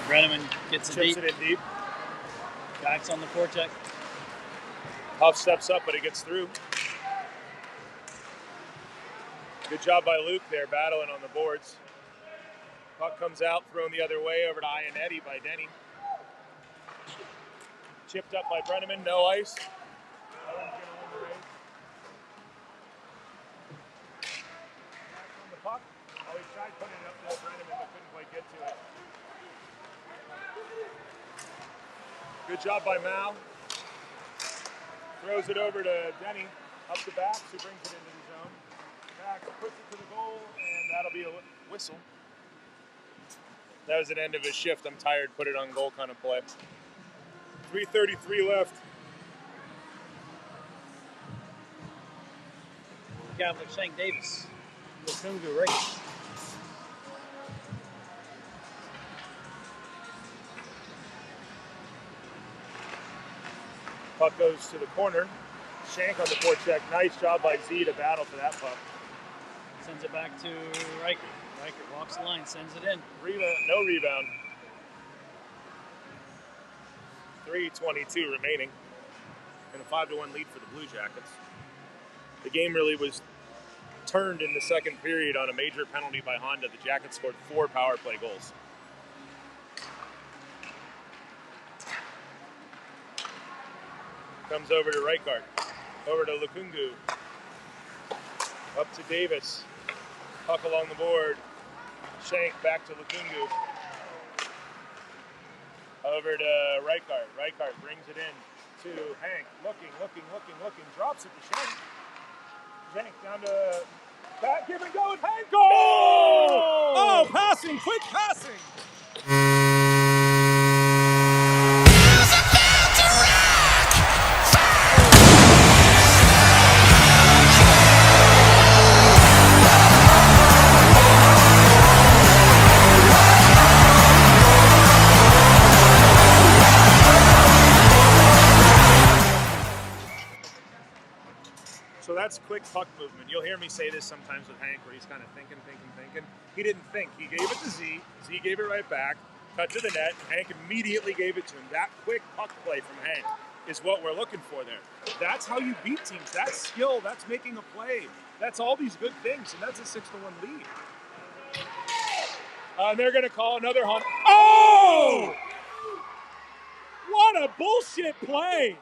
Brenneman gets it Chips deep. it in deep. Backs on the forecheck. Huff steps up, but it gets through. Good job by Luke there, battling on the boards. Puck comes out, thrown the other way over to Ionetti by Denny. Chipped up by Brenneman, no ice. Owen's gonna win the race. Back on the puck. Oh, he tried putting it up to Brenneman, but couldn't quite get to it. Good job by Mal. Throws it over to Denny. Up the back, who brings it into the zone. Back, puts it to the goal, and that'll be a whistle. That was an end of his shift. I'm tired. Put it on goal kind of play. 3:33 left. Catholic Shank Davis. Lukungu right. Puck goes to the corner. Shank on the forecheck. Nice job by Z to battle for that puck. Sends it back to Riker. Riker walks the line, sends it in. No rebound. 3:22 remaining. And a 5-1 lead for the Blue Jackets. The game really was turned in the second period on a major penalty by Honda. The Jackets scored 4 power play goals. Comes over to Reichart. Over to Lukungu. Up to Davis. Puck along the board. Shank back to Lukungu. Over to Reichart. Reichart brings it in to Hank. Looking. Drops it to Shank. Shank down to back. Give and go with Hank. Goal! Oh, passing. Quick passing. So that's quick puck movement. You'll hear me say this sometimes with Hank, where he's kind of thinking. He didn't think. He gave it to Z. Z gave it right back. Cut to the net. Hank immediately gave it to him. That quick puck play from Hank is what we're looking for there. That's how you beat teams. That's skill. That's making a play. That's all these good things, and that's a 6-1 lead. And they're going to call another hunt. Oh! What a bullshit play!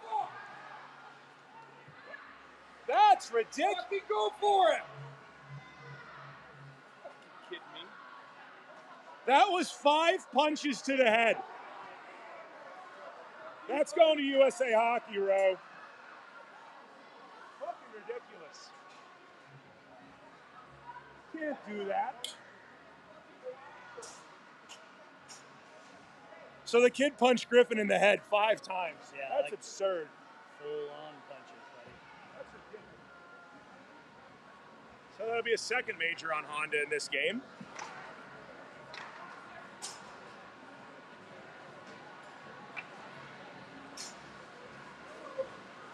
That's ridiculous. Let me go for it. Kidding me? That was 5 punches to the head. That's going to USA Hockey, Row. Fucking ridiculous. Can't do that. So the kid punched Griffin in the head 5 times. Yeah, that's like absurd. Full-on punches, buddy. That's ridiculous. So that'll be a second major on Honda in this game.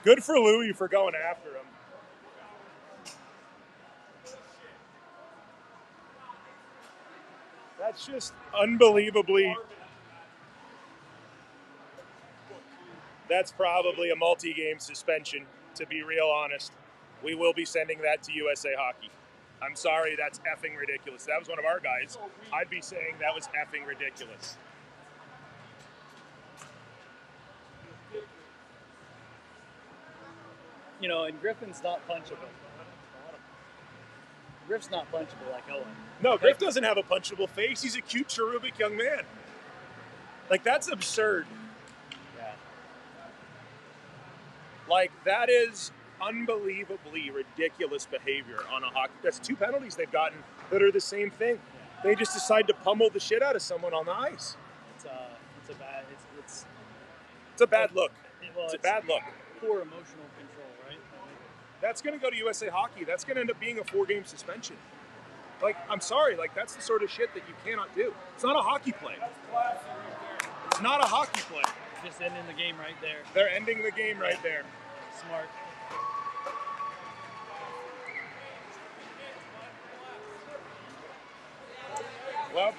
Good for Louis for going after him. That's just unbelievably. That's probably a multi-game suspension, to be real honest. We will be sending that to USA Hockey. I'm sorry, that's effing ridiculous. That was one of our guys. I'd be saying that was effing ridiculous. You know, and Griffin's not punchable. Griff's not punchable like Owen. No, Griff doesn't have a punchable face. He's a cute, cherubic young man. Like, that's absurd. Yeah. Like, that is unbelievably ridiculous behavior on a hockey. That's 2 penalties they've gotten that are the same thing. Yeah. They just decide to pummel the shit out of someone on the ice. It's a bad look. It's a bad look. Poor emotional control, right? That's going to go to USA Hockey. That's going to end up being a 4-game suspension. Like, I'm sorry, like, that's the sort of shit that you cannot do. It's not a hockey play. It's not a hockey play. Just ending the game right there. They're ending the game right there. Smart. Well,